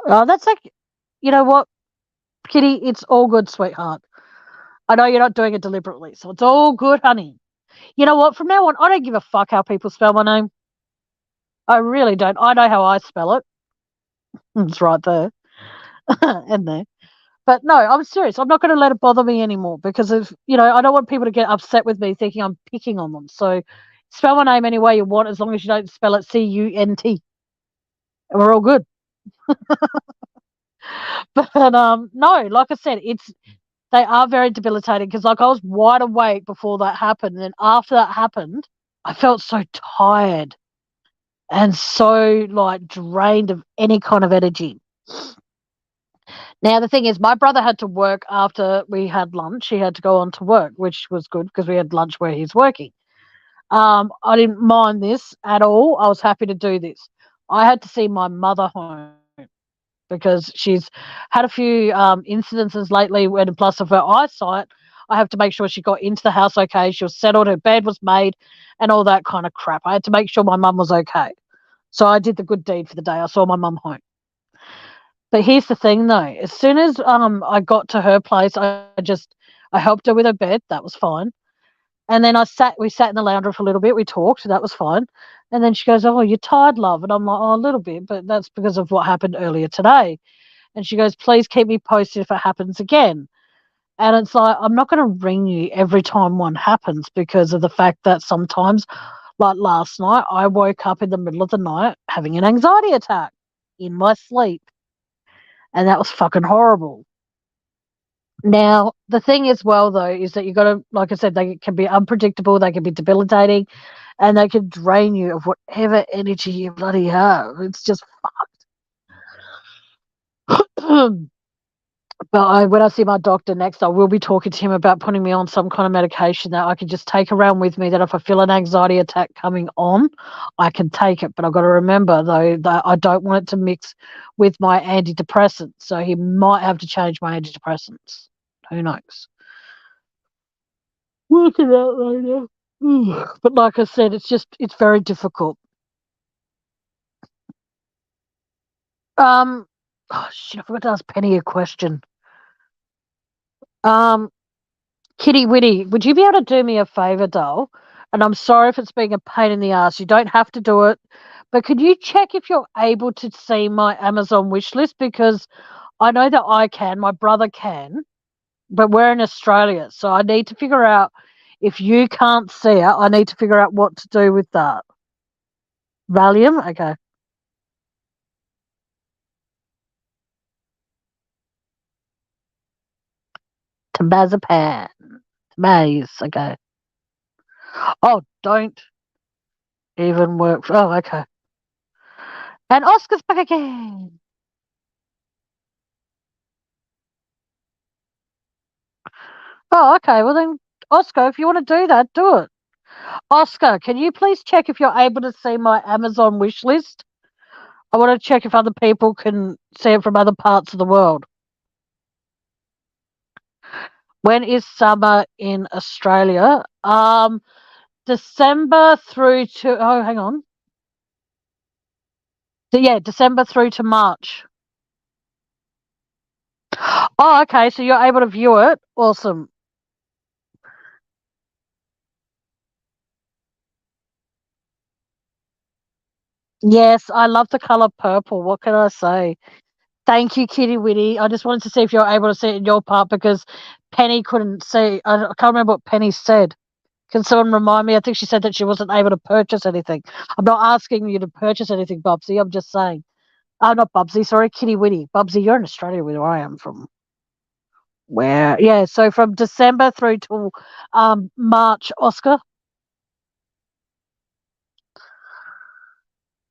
That's like, you know what, Kitty, it's all good, sweetheart. I know you're not doing it deliberately, so it's all good, honey. You know what, from now on, I don't give a fuck how people spell my name. I really don't. I know how I spell it. It's right there and there. But no, I'm serious. I'm not going to let it bother me anymore because I don't want people to get upset with me thinking I'm picking on them. So spell my name any way you want as long as you don't spell it Cunt. And we're all good. But no, like I said, they are very debilitating because like I was wide awake before that happened. And then after that happened, I felt so tired and so like drained of any kind of energy. Now, the thing is, my brother had to work after we had lunch. He had to go on to work, which was good because we had lunch where he's working. I didn't mind this at all. I was happy to do this. I had to see my mother home because she's had a few incidences lately, and plus of her eyesight, I have to make sure she got into the house okay. She was settled, her bed was made, and all that kind of crap. I had to make sure my mum was okay. So I did the good deed for the day. I saw my mum home. But here's the thing though, as soon as I got to her place, I helped her with her bed, that was fine. And then we sat in the lounge room for a little bit, we talked, that was fine. And then she goes, oh, you're tired, love. And I'm like, oh, a little bit, but that's because of what happened earlier today. And she goes, please keep me posted if it happens again. And it's like, I'm not going to ring you every time one happens because of the fact that sometimes, like last night, I woke up in the middle of the night having an anxiety attack in my sleep. And that was fucking horrible. Now, the thing as well, though, is that you got to, like I said, they can be unpredictable, they can be debilitating, and they can drain you of whatever energy you bloody have. It's just fucked. But when I see my doctor next, I will be talking to him about putting me on some kind of medication that I can just take around with me. That if I feel an anxiety attack coming on, I can take it. But I've got to remember, though, that I don't want it to mix with my antidepressants. So he might have to change my antidepressants. Who knows? Working out later. But like I said, it's very difficult. Um, oh shit, I forgot to ask Penny a question. Um, Kitty Witty, would you be able to do me a favor, doll? And I'm sorry if it's being a pain in the ass. You don't have to do it, but could you check if you're able to see my Amazon wish list? Because I know that I can, my brother can, but we're in Australia, so I need to figure out if you can't see it. I need to figure out what to do with that. Valium, okay. Tamazapan. Maze. Okay. Oh, don't even work. Oh, okay. And Oscar's back again. Oh, okay. Well then, Oscar, if you want to do that, do it. Oscar, can you please check if you're able to see my Amazon wish list? I want to check if other people can see it from other parts of the world. When is summer in Australia? December through to hang on. Yeah, December through to March. Oh, okay. So you're able to view it. Awesome. Yes, I love the color purple. What can I say? Thank you, Kitty Witty. I just wanted to see if you're able to see it in your part because Penny couldn't see. I can't remember what Penny said. Can someone remind me? I think she said that she wasn't able to purchase anything. I'm not asking you to purchase anything, Bubsy. I'm just saying. Not Bubsy. Sorry, Kitty Witty. Bubsy, you're in Australia, where I am from. Where? Yeah. So from December through to March, Oscar.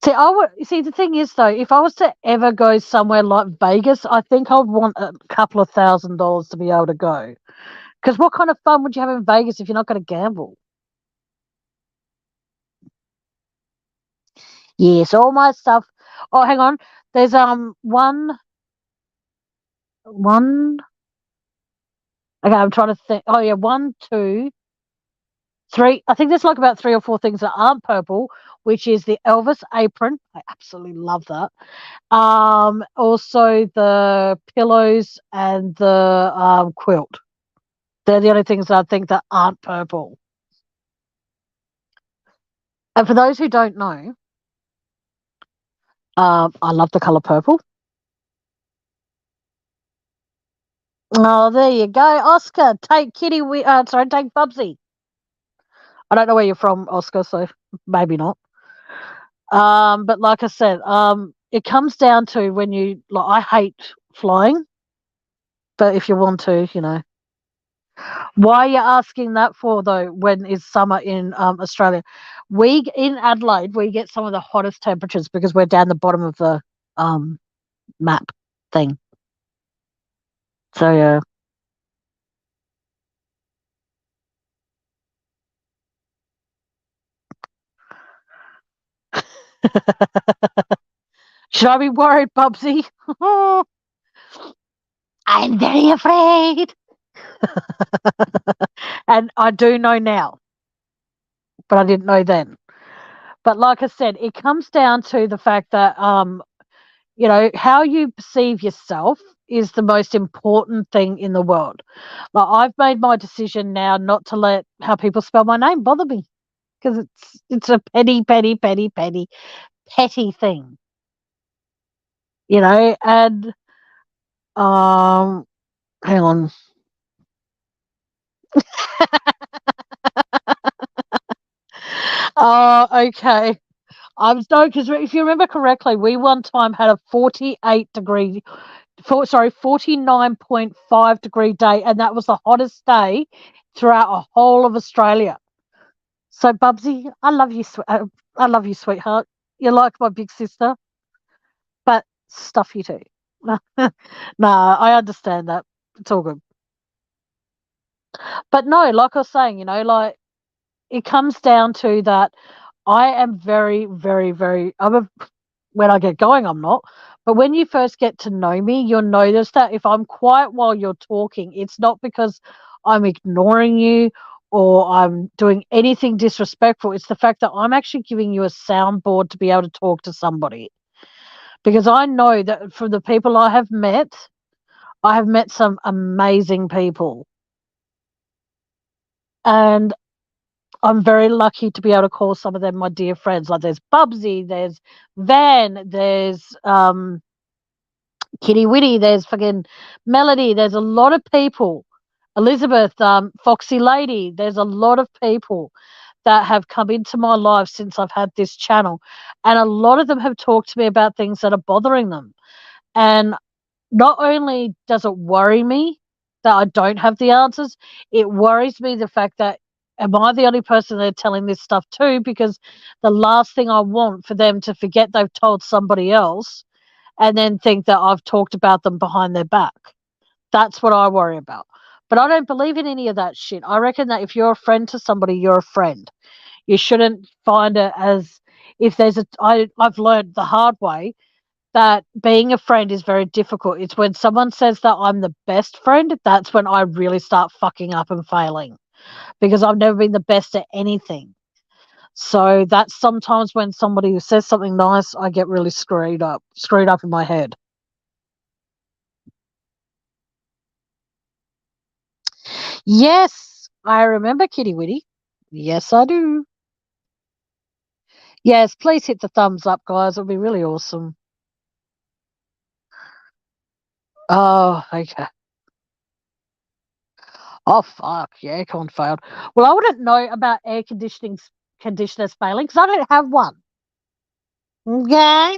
See, I would see. The thing is, though, if I was to ever go somewhere like Vegas, I think I'd want a couple of $1,000 to be able to go. Because what kind of fun would you have in Vegas if you're not going to gamble? Yes, all my stuff. Oh, hang on. There's one. Okay, I'm trying to think. Oh yeah, one, two, three. I think there's like about three or four things that aren't purple, which is the Elvis apron. I absolutely love that. Also the pillows and the quilt. They're the only things I think that aren't purple. And for those who don't know, I love the color purple. Oh, there you go, Oscar. Take Kitty. Sorry, take Bubsy. I don't know where you're from, Oscar, so maybe not. But like I said, it comes down to when you like. I hate flying, but if you want to, why are you asking that for though? When is summer in Australia? We in Adelaide we get some of the hottest temperatures because we're down the bottom of the um map thing. So yeah. Should I be worried, Bubsy? I'm very afraid. And I do know now, but I didn't know then. But like I said, it comes down to the fact that how you perceive yourself is the most important thing in the world. Like I've made my decision now not to let how people spell my name bother me because it's a petty, petty, petty, petty, petty thing, and hang on. Oh, okay. I was no, because if you remember correctly, we one time had a 49.5 degree day, and that was the hottest day throughout a whole of Australia. So, Bubsy, I love you, I love you, sweetheart. You're like my big sister, but stuff you too. Nah, I understand that. It's all good. But no, like I was saying, like it comes down to that I am very, very, very. When I get going, I'm not. But when you first get to know me, you'll notice that if I'm quiet while you're talking, it's not because I'm ignoring you or I'm doing anything disrespectful. It's the fact that I'm actually giving you a soundboard to be able to talk to somebody. Because I know that from the people I have met some amazing people. And I'm very lucky to be able to call some of them my dear friends. Like there's Bubsy, there's Van, there's Kitty Witty, there's fucking Melody, there's a lot of people. Elizabeth, Foxy Lady, there's a lot of people that have come into my life since I've had this channel. And a lot of them have talked to me about things that are bothering them. And not only does it worry me, that I don't have the answers. It worries me the fact that am I the only person they're telling this stuff to? Because the last thing I want for them to forget they've told somebody else and then think that I've talked about them behind their back. That's what I worry about. But I don't believe in any of that shit. I reckon that if you're a friend to somebody, you're a friend. You shouldn't find it as if there's a. I've learned the hard way that being a friend is very difficult. It's when someone says that I'm the best friend, that's when I really start fucking up and failing because I've never been the best at anything. So that's sometimes when somebody who says something nice, I get really screwed up in my head. Yes, I remember Kitty Witty. Yes, I do. Yes, please hit the thumbs up, guys. It'll be really awesome. Oh, okay. Oh, fuck. Yeah, aircon failed. Well, I wouldn't know about conditioners failing because I don't have one. Okay.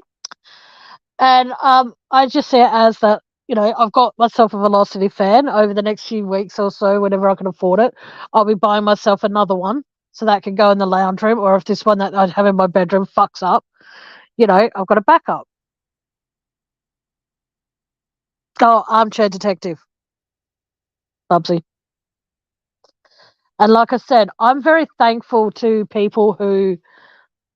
And I just see it as that, I've got myself a Velocity fan over the next few weeks or so, whenever I can afford it. I'll be buying myself another one so that can go in the lounge room, or if this one that I have in my bedroom fucks up, I've got a backup. Oh, armchair detective, Bubsy. And like I said, I'm very thankful to people who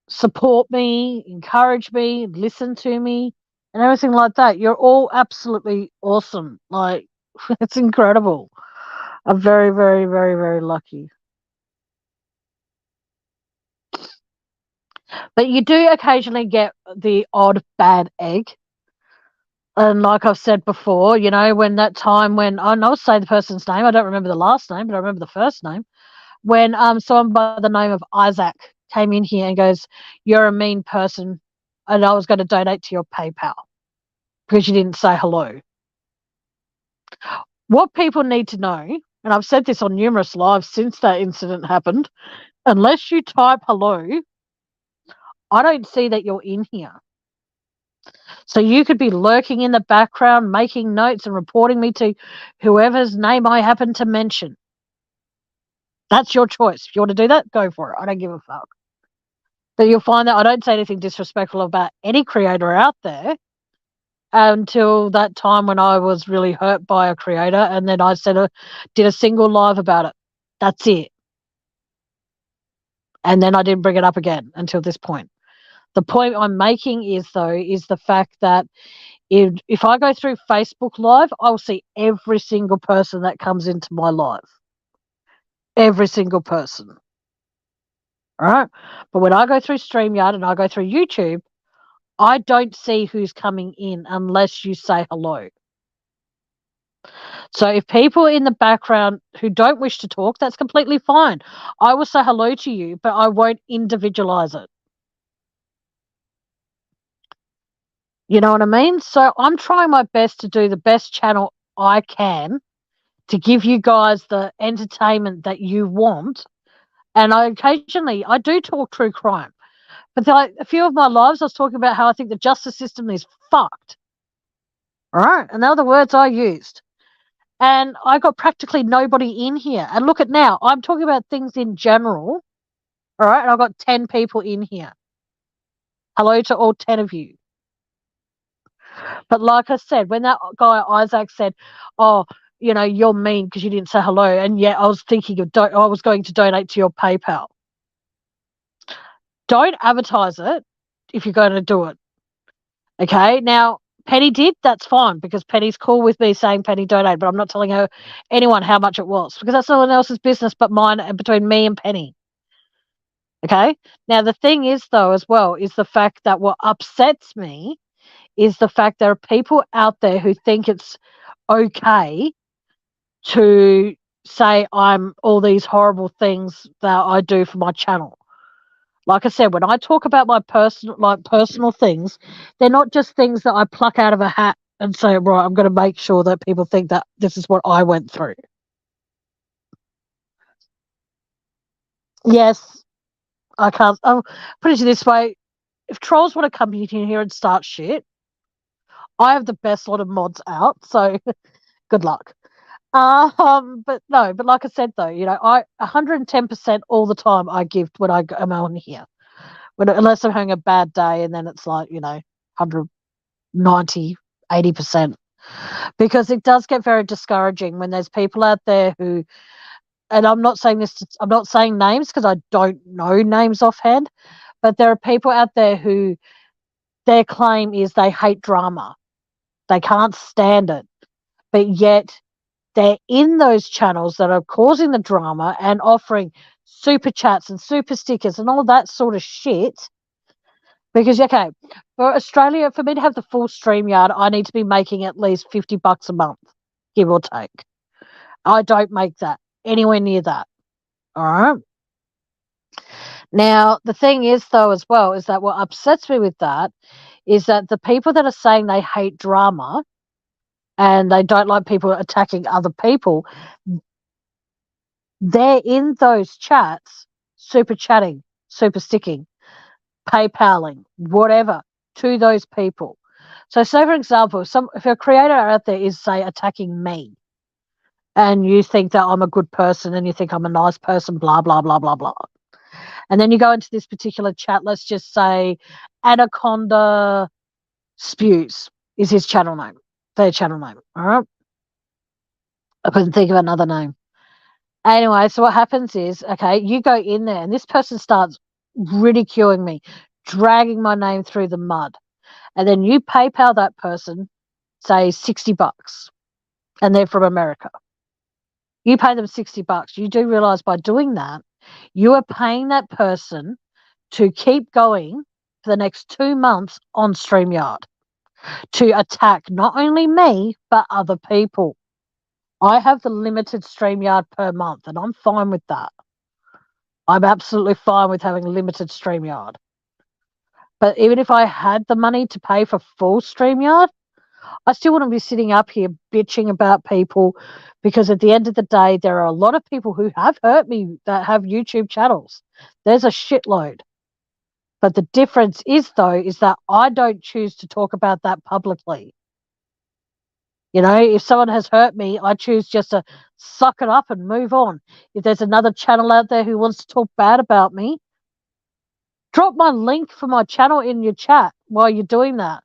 support me, encourage me, listen to me, and everything like that. You're all absolutely awesome. Like, it's incredible. I'm very, very, very, very lucky. But you do occasionally get the odd bad egg. And like I've said before, when that time when I'll say the person's name, I don't remember the last name, but I remember the first name. When someone by the name of Isaac came in here and goes, "You're a mean person," and I was going to donate to your PayPal because you didn't say hello. What people need to know, and I've said this on numerous lives since that incident happened, unless you type hello, I don't see that you're in here. So you could be lurking in the background, making notes and reporting me to whoever's name I happen to mention. That's your choice. If you want to do that, go for it. I don't give a fuck. But you'll find that I don't say anything disrespectful about any creator out there until that time when I was really hurt by a creator, and then I did a single live about it. That's it. And then I didn't bring it up again until this point. The point I'm making is the fact that if I go through Facebook Live, I'll see every single person that comes into my live. Every single person. All right. But when I go through StreamYard and I go through YouTube, I don't see who's coming in unless you say hello. So if people in the background who don't wish to talk, that's completely fine. I will say hello to you, but I won't individualize it. You know what I mean? So I'm trying my best to do the best channel I can to give you guys the entertainment that you want. And I do talk true crime. But like a few of my lives, I was talking about how I think the justice system is fucked. All right. And they're the words I used. And I got practically nobody in here. And look at now, I'm talking about things in general. All right. And I've got 10 people in here. Hello to all 10 of you. But like I said, when that guy Isaac said, "Oh, you're mean because you didn't say hello," and yet I was thinking I was going to donate to your PayPal. Don't advertise it if you're going to do it. Okay. Now, Penny did. That's fine because Penny's cool with me saying Penny donate, but I'm not telling anyone how much it was because that's no one else's business but mine and between me and Penny. Okay. Now, the thing is, though, as well, is the fact that what upsets me is the fact there are people out there who think it's okay to say I'm all these horrible things that I do for my channel. Like I said, when I talk about my personal things, they're not just things that I pluck out of a hat and say, right, I'm going to make sure that people think that this is what I went through. Yes, I can't. I'll put it this way. If trolls want to come in here and start shit, I have the best lot of mods out, so good luck. But no, but like I said though, I 110% all the time I give when am on here. Unless I'm having a bad day, and then it's like 190, 80%, because it does get very discouraging when there's people out there who, and I'm not saying this, I'm not saying names because I don't know names offhand, but there are people out there who their claim is they hate drama, they can't stand it, but yet they're in those channels that are causing the drama and offering super chats and super stickers and all that sort of shit. Because, okay, for Australia, for me to have the full StreamYard, I need to be making at least $50 a month, give or take. I don't make that anywhere near that. All right. Now, the thing is, though, as well, is that what upsets me with that is that the people that are saying they hate drama and they don't like people attacking other people, they're in those chats, super chatting, super sticking, PayPaling, whatever, to those people. So, say for example, if a creator out there is, say, attacking me, and you think that I'm a good person and you think I'm a nice person, blah blah blah blah blah, and then you go into this particular chat. Let's just say Anaconda Spews is his channel name, their channel name. All right, I couldn't think of another name. Anyway, so what happens is, okay, you go in there and this person starts ridiculing me, dragging my name through the mud. And then you PayPal that person, say $60, and they're from America. You pay them $60. You do realize by doing that, you are paying that person to keep going for the next 2 months on StreamYard to attack not only me, but other people. I have the limited StreamYard per month, and I'm fine with that. I'm absolutely fine with having limited StreamYard. But even if I had the money to pay for full StreamYard, I still wouldn't be sitting up here bitching about people, because at the end of the day, there are a lot of people who have hurt me that have YouTube channels. There's a shitload. But the difference is, though, is that I don't choose to talk about that publicly. If someone has hurt me, I choose just to suck it up and move on. If there's another channel out there who wants to talk bad about me, drop my link for my channel in your chat while you're doing that.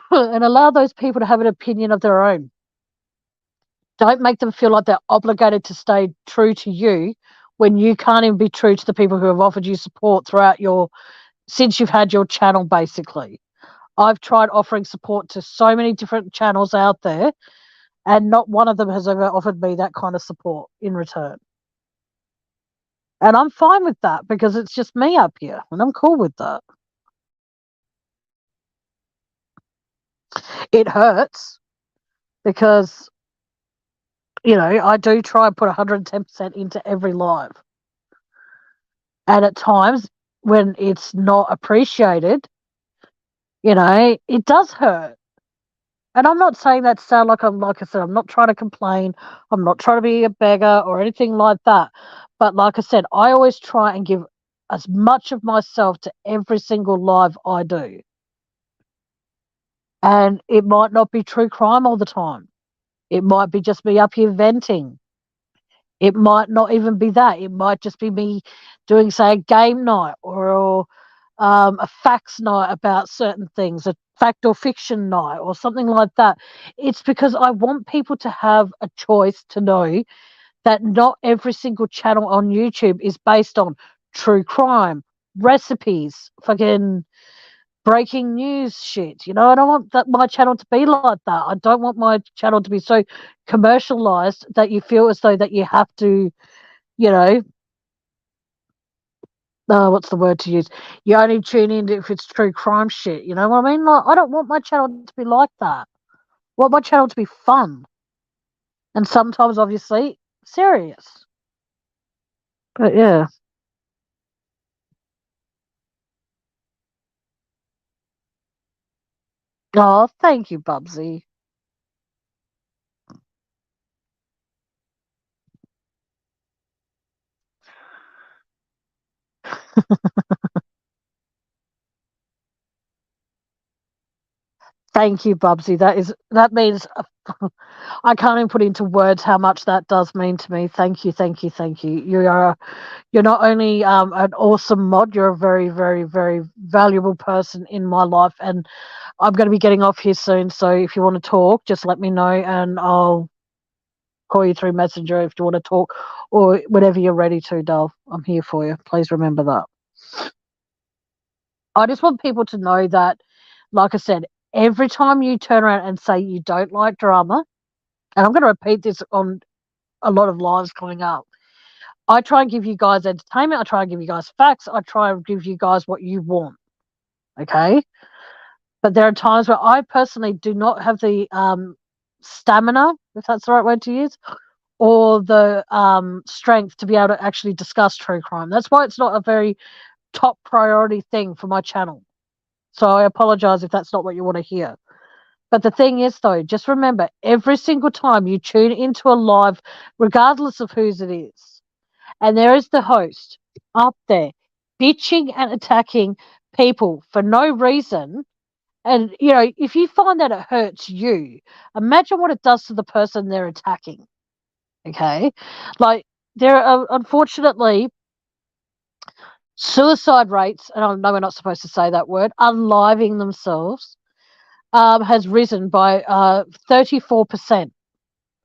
And allow those people to have an opinion of their own. Don't make them feel like they're obligated to stay true to you when you can't even be true to the people who have offered you support since you've had your channel, basically. I've tried offering support to so many different channels out there, and not one of them has ever offered me that kind of support in return. And I'm fine with that because it's just me up here, and I'm cool with that. It hurts because, I do try and put 110% into every live. And at times when it's not appreciated, it does hurt. And I'm not saying that to sound like like I said, I'm not trying to complain. I'm not trying to be a beggar or anything like that. But like I said, I always try and give as much of myself to every single live I do. And it might not be true crime all the time. It might be just me up here venting. It might not even be that. It might just be me doing, say, a game night or a facts night about certain things, a fact or fiction night or something like that. It's because I want people to have a choice to know that not every single channel on YouTube is based on true crime, recipes, fucking breaking news shit. I don't want my channel to be like that. I don't want my channel to be so commercialized that you feel as though that you have to, you know, what's the word to use? You only tune in if it's true crime shit. You know what I mean? Like, I don't want my channel to be like that. I want my channel to be fun and sometimes, obviously, serious. But yeah. Oh, thank you, Bubsy. Thank you, Bubsy. That means I can't even put into words how much that does mean to me. Thank you, thank you, thank you. You're not only an awesome mod, you're a very, very, very valuable person in my life, and I'm going to be getting off here soon. So if you want to talk, just let me know, and I'll call you through Messenger if you want to talk, or whenever you're ready to, Dove. I'm here for you. Please remember that. I just want people to know that, like I said, every time you turn around and say you don't like drama, and I'm going to repeat this on a lot of lives coming up, I try and give you guys entertainment. I try and give you guys facts. I try and give you guys what you want. Okay. But there are times where I personally do not have the stamina, if that's the right word to use, or the strength to be able to actually discuss true crime. That's why it's not a very top priority thing for my channel. So I apologize if that's not what you want to hear. But the thing is, though, just remember every single time you tune into a live, regardless of whose it is, and there is the host up there bitching and attacking people for no reason. And, if you find that it hurts you, imagine what it does to the person they're attacking. Okay. Like, there are unfortunately suicide rates, and I know we're not supposed to say that word, unliving themselves, has risen by 34%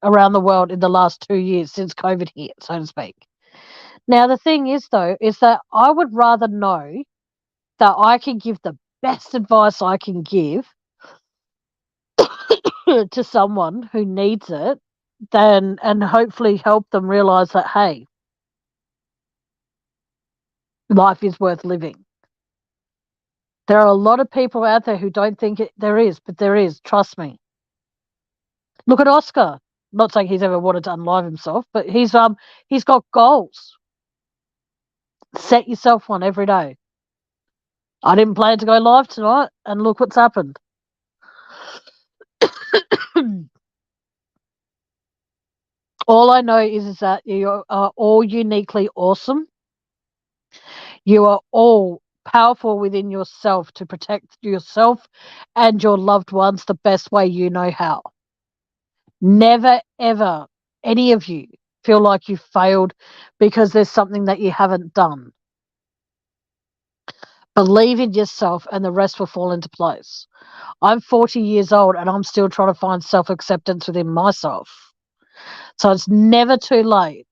around the world in the last 2 years since COVID hit, so to speak. Now, the thing is, though, is that I would rather know that I can give the best advice I can give to someone who needs it than, and hopefully help them realize that, hey, life is worth living. There are a lot of people out there who don't think there is, but there is. Trust me. Look at Oscar. Not saying he's ever wanted to unlive himself, but he's got goals. Set yourself one every day. I didn't plan to go live tonight, and look what's happened. All I know is that you are all uniquely awesome. You are all powerful within yourself to protect yourself and your loved ones the best way you know how. Never, ever, any of you feel like you failed because there's something that you haven't done. Believe in yourself and the rest will fall into place. I'm 40 years old and I'm still trying to find self-acceptance within myself. So it's never too late.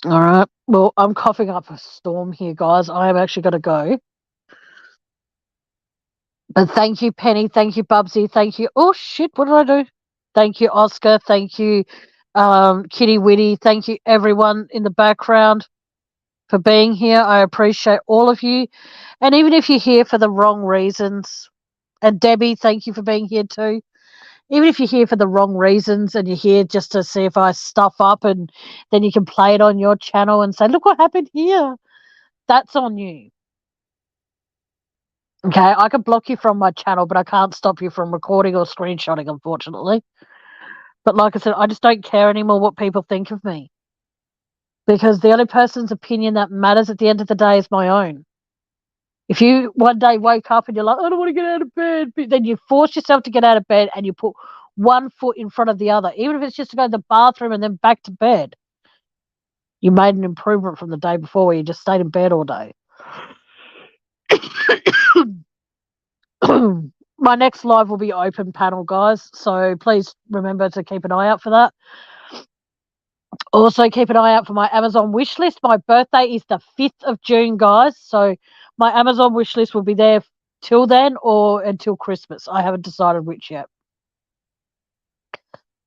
All right. Well, I'm coughing up a storm here, guys. I am actually going to go. But thank you, Penny. Thank you, Bubsy. Thank you. Oh, shit. What did I do? Thank you, Oscar. Thank you, Kitty Witty. Thank you, everyone in the background, for being here. I appreciate all of you. And even if you're here for the wrong reasons, and Debbie, thank you for being here too. Even if you're here for the wrong reasons and you're here just to see if I stuff up and then you can play it on your channel and say, look what happened here. That's on you. Okay, I can block you from my channel, but I can't stop you from recording or screenshotting, unfortunately. But like I said, I just don't care anymore what people think of me. Because the only person's opinion that matters at the end of the day is my own. If you one day wake up and you're like, I don't want to get out of bed, but then you force yourself to get out of bed and you put one foot in front of the other, even if it's just to go to the bathroom and then back to bed, you made an improvement from the day before where you just stayed in bed all day. My next live will be open panel, guys, so please remember to keep an eye out for that. Also, keep an eye out for my Amazon wish list. My birthday is the 5th of June, guys. So my Amazon wish list will be there till then or until Christmas. I haven't decided which yet.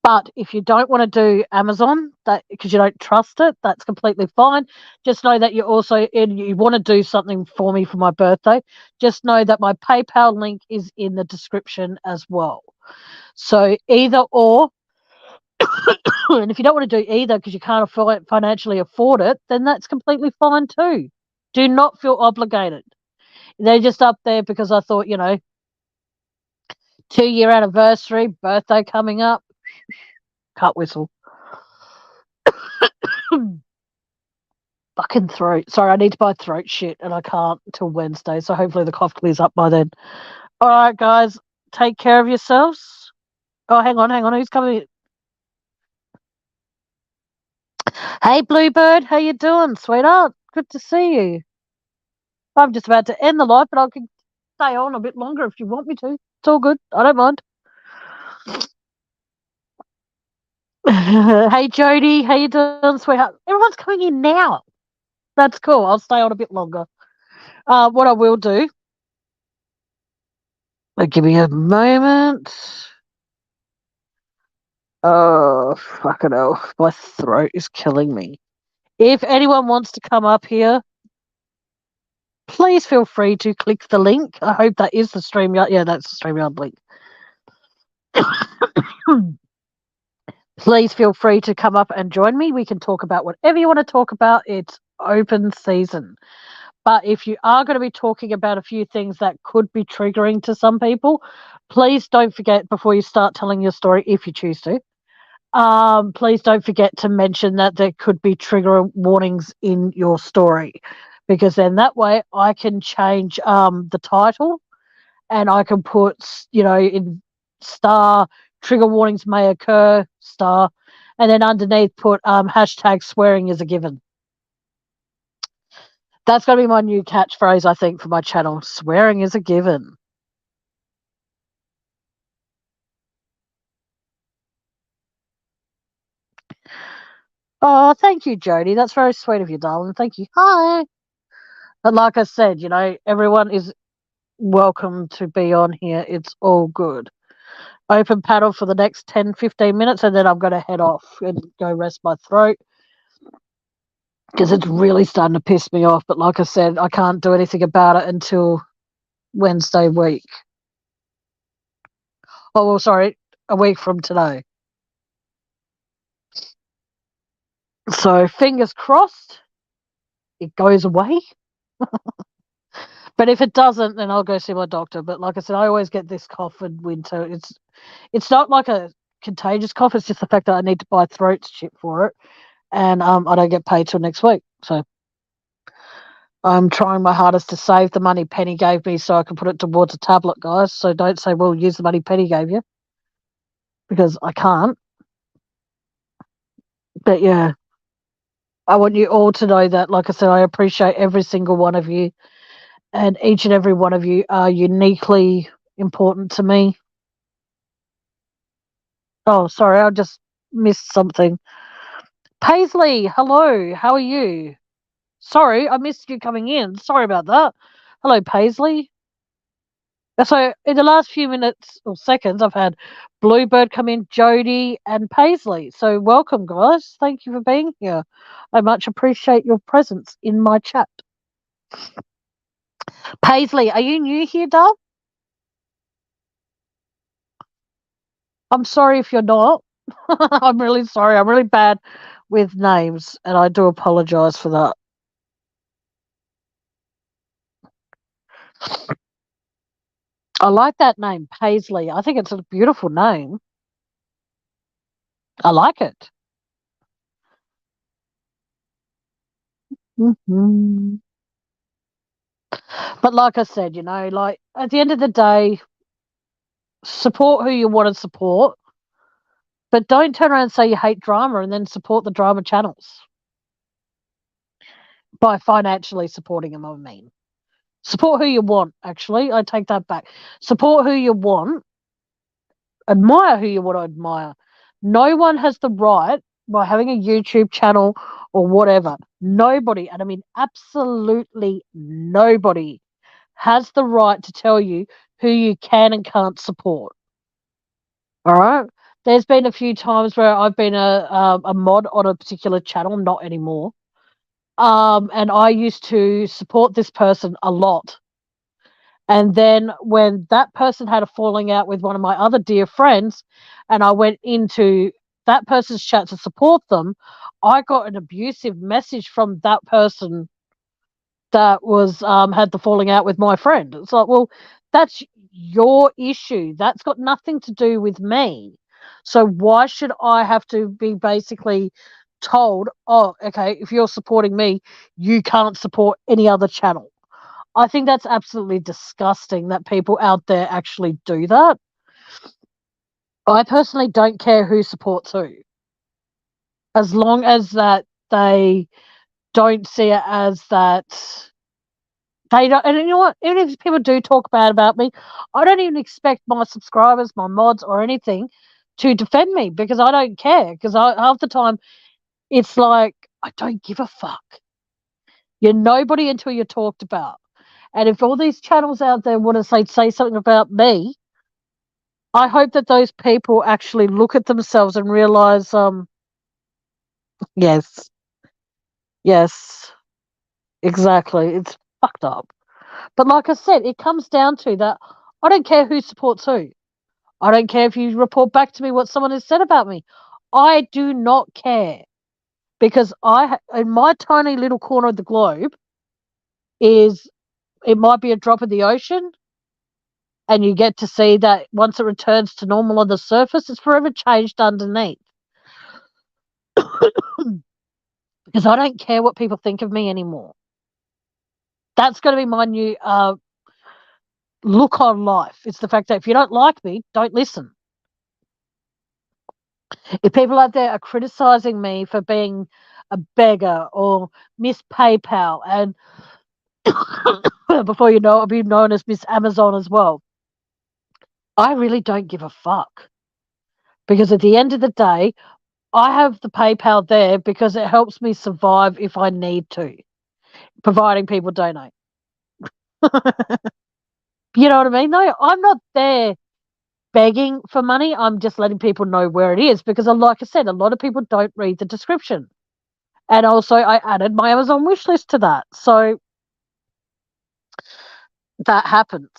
But if you don't want to do Amazon because you don't trust it, that's completely fine. Just know that you want to do something for me for my birthday. Just know that my PayPal link is in the description as well. So either or. And if you don't want to do either because you can't financially afford it, then that's completely fine too. Do not feel obligated. They're just up there because I thought, 2-year anniversary, birthday coming up, cut whistle. fucking throat. Sorry, I need to buy throat shit and I can't till Wednesday. So hopefully the cough clears up by then. All right, guys, take care of yourselves. Oh, hang on. Who's coming? Hey, Bluebird, how you doing, sweetheart? Good to see you. I'm just about to end the live, but I can stay on a bit longer if you want me to. It's all good. I don't mind. Hey, Jody, how you doing, sweetheart? Everyone's coming in now. That's cool. I'll stay on a bit longer. What I will do, give me a moment. Oh, fucking hell. My throat is killing me. If anyone wants to come up here, please feel free to click the link. I hope that is the StreamYard. Yeah, that's the StreamYard link. Please feel free to come up and join me. We can talk about whatever you want to talk about. It's open season. But if you are going to be talking about a few things that could be triggering to some people, please don't forget before you start telling your story, if you choose to, please don't forget to mention that there could be trigger warnings in your story, because then that way I can change the title and I can put, in star trigger warnings may occur, star, and then underneath put hashtag swearing is a given. That's going to be my new catchphrase, I think, for my channel. Swearing is a given. Oh, thank you, Jody. That's very sweet of you, darling. Thank you. Hi. But like I said, everyone is welcome to be on here. It's all good. Open paddle for the next 10, 15 minutes, and then I'm going to head off and go rest my throat because it's really starting to piss me off. But like I said, I can't do anything about it until Wednesday week. Oh, well, sorry, a week from today. So fingers crossed it goes away. But if it doesn't, then I'll go see my doctor. But like I said, I always get this cough in winter. It's not like a contagious cough. It's just the fact that I need to buy throat shit for it, and I don't get paid till next week. So I'm trying my hardest to save the money Penny gave me so I can put it towards a tablet, guys. So don't say, well, use the money Penny gave you, because I can't. But yeah, I want you all to know that, like I said, I appreciate every single one of you, and each and every one of you are uniquely important to me. Oh, sorry, I just missed something. Paisley, hello, how are you? Sorry, I missed you coming in. Sorry about that. Hello, Paisley. So in the last few minutes or seconds, I've had Bluebird come in, Jody and Paisley. So welcome, guys. Thank you for being here. I much appreciate your presence in my chat. Paisley, are you new here, doll? I'm sorry if you're not. I'm really sorry. I'm really bad with names, and I do apologize for that. I like that name, Paisley. I think it's a beautiful name. I like it. Mm-hmm. But like I said, like at the end of the day, support who you want to support, but don't turn around and say you hate drama and then support the drama channels by financially supporting them. I mean, support who you want. Actually, I take that back. Support who you want. Admire who you want to admire. No one has the right, by having a YouTube channel or whatever, nobody, and I mean absolutely nobody, has the right to tell you who you can and can't support. All right? There's been a few times where I've been a mod on a particular channel, not anymore, and I used to support this person a lot. And then when that person had a falling out with one of my other dear friends, and I went into that person's chat to support them, I got an abusive message from that person that was had the falling out with my friend. It's like, well, that's your issue. That's got nothing to do with me. So why should I have to be basically told, oh, okay, if you're supporting me, you can't support any other channel. I think that's absolutely disgusting that people out there actually do that. I personally don't care who supports who, as long as that they don't see it as that they don't. And you know what? Even if people do talk bad about me, I don't even expect my subscribers, my mods, or anything to defend me because I don't care. Because half the time, it's like I don't give a fuck. You're nobody until you're talked about. And if all these channels out there want to say something about me, I hope that those people actually look at themselves and realize, yes, yes, exactly. It's fucked up. But like I said, it comes down to that I don't care who supports who. I don't care if you report back to me what someone has said about me. I do not care because in my tiny little corner of the globe, it might be a drop in the ocean, and you get to see that once it returns to normal on the surface, it's forever changed underneath. Because I don't care what people think of me anymore. That's going to be my new look on life. It's the fact that if you don't like me, don't listen. If people out there are criticizing me for being a beggar or Miss PayPal, and before you know it, I'll be known as Miss Amazon as well, I really don't give a fuck. Because at the end of the day, I have the PayPal there because it helps me survive if I need to, providing people donate. You know what I mean? No, I'm not there begging for money. I'm just letting people know where it is because, like I said, a lot of people don't read the description. And also, I added my Amazon wish list to that. So that happens.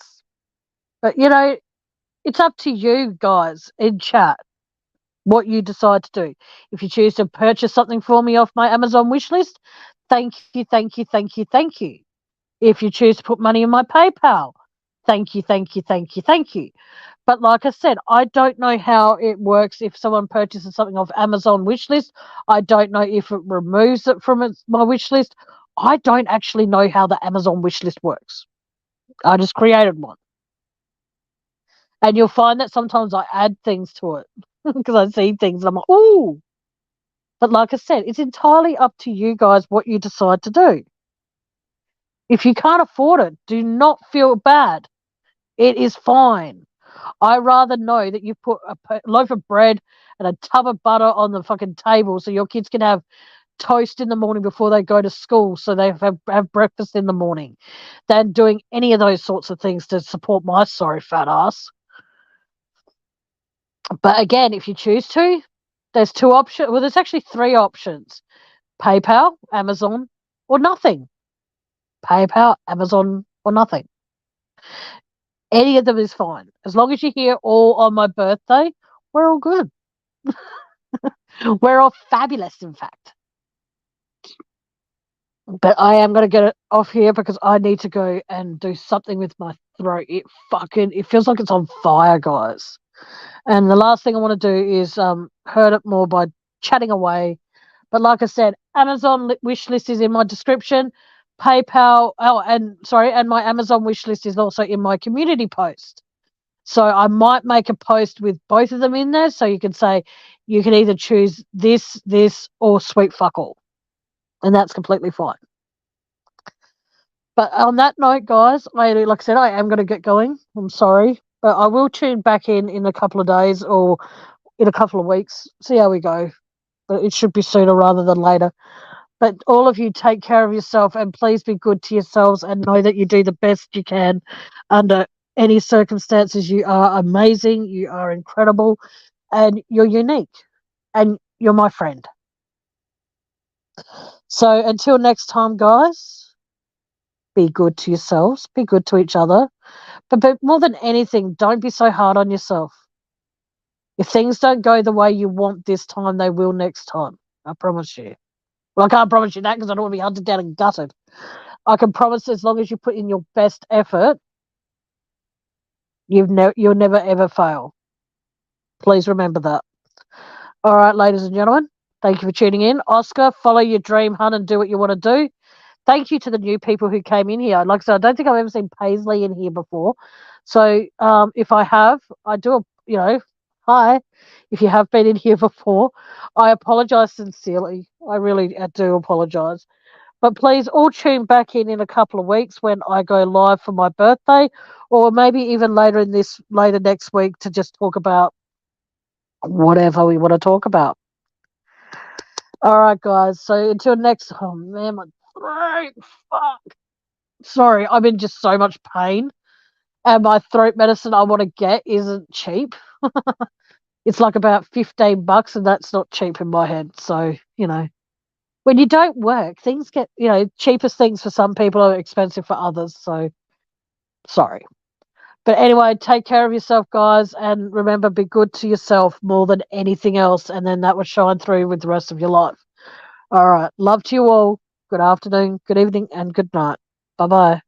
But, it's up to you guys in chat what you decide to do. If you choose to purchase something for me off my Amazon wish list, thank you, thank you, thank you, thank you. If you choose to put money in my PayPal, thank you, thank you, thank you, thank you. But like I said, I don't know how it works if someone purchases something off Amazon wish list. I don't know if it removes it from my wish list. I don't actually know how the Amazon wish list works. I just created one. And you'll find that sometimes I add things to it because I see things and I'm like, ooh. But like I said, it's entirely up to you guys what you decide to do. If you can't afford it, do not feel bad. It is fine. I rather know that you put a loaf of bread and a tub of butter on the fucking table so your kids can have toast in the morning before they go to school so they have breakfast in the morning than doing any of those sorts of things to support my sorry fat ass. But again, if you choose to, there's two options. Well, there's actually three options: PayPal, Amazon, or nothing. PayPal, Amazon, or nothing. Any of them is fine. As long as you're here all on my birthday, we're all good. We're all fabulous, in fact. But I am going to get it off here because I need to go and do something with my throat. It feels like it's on fire, guys. And the last thing I want to do is hurt it more by chatting away. But like I said, Amazon wish list is in my description. PayPal, and my Amazon wish list is also in my community post. So I might make a post with both of them in there, so you can say you can either choose this, or sweet fuck all, and that's completely fine. But on that note, guys, like I said, I am going to get going. I'm sorry, but I will tune back in a couple of days or in a couple of weeks. See how we go. But it should be sooner rather than later. But all of you take care of yourself and please be good to yourselves and know that you do the best you can under any circumstances. You are amazing. You are incredible and you're unique and you're my friend. So until next time, guys, be good to yourselves, be good to each other. But more than anything, don't be so hard on yourself. If things don't go the way you want this time, they will next time. I promise you. Well, I can't promise you that because I don't want to be hunted down and gutted. I can promise as long as you put in your best effort, you'll never ever fail. Please remember that. All right, ladies and gentlemen, Thank you for tuning in. Oscar, follow your dream, hun, and do what you want to do. Thank you to the new people who came in here. Like I said, I don't think I've ever seen Paisley in here before. So if I have, I do, hi. If you have been in here before, I apologize sincerely. I really do apologize. But please all tune back in a couple of weeks when I go live for my birthday, or maybe even later next week to just talk about whatever we want to talk about. All right, guys. So until next, oh man, my throat. Fuck. Sorry, I'm in just so much pain, and my throat medicine I want to get isn't cheap. It's like about $15, and that's not cheap in my head. So when you don't work, things get cheapest things for some people are expensive for others. So sorry. But anyway, take care of yourself, guys, and remember, be good to yourself more than anything else, and then that will shine through with the rest of your life. All right. Love to you all. Good afternoon, good evening, and good night. Bye-bye.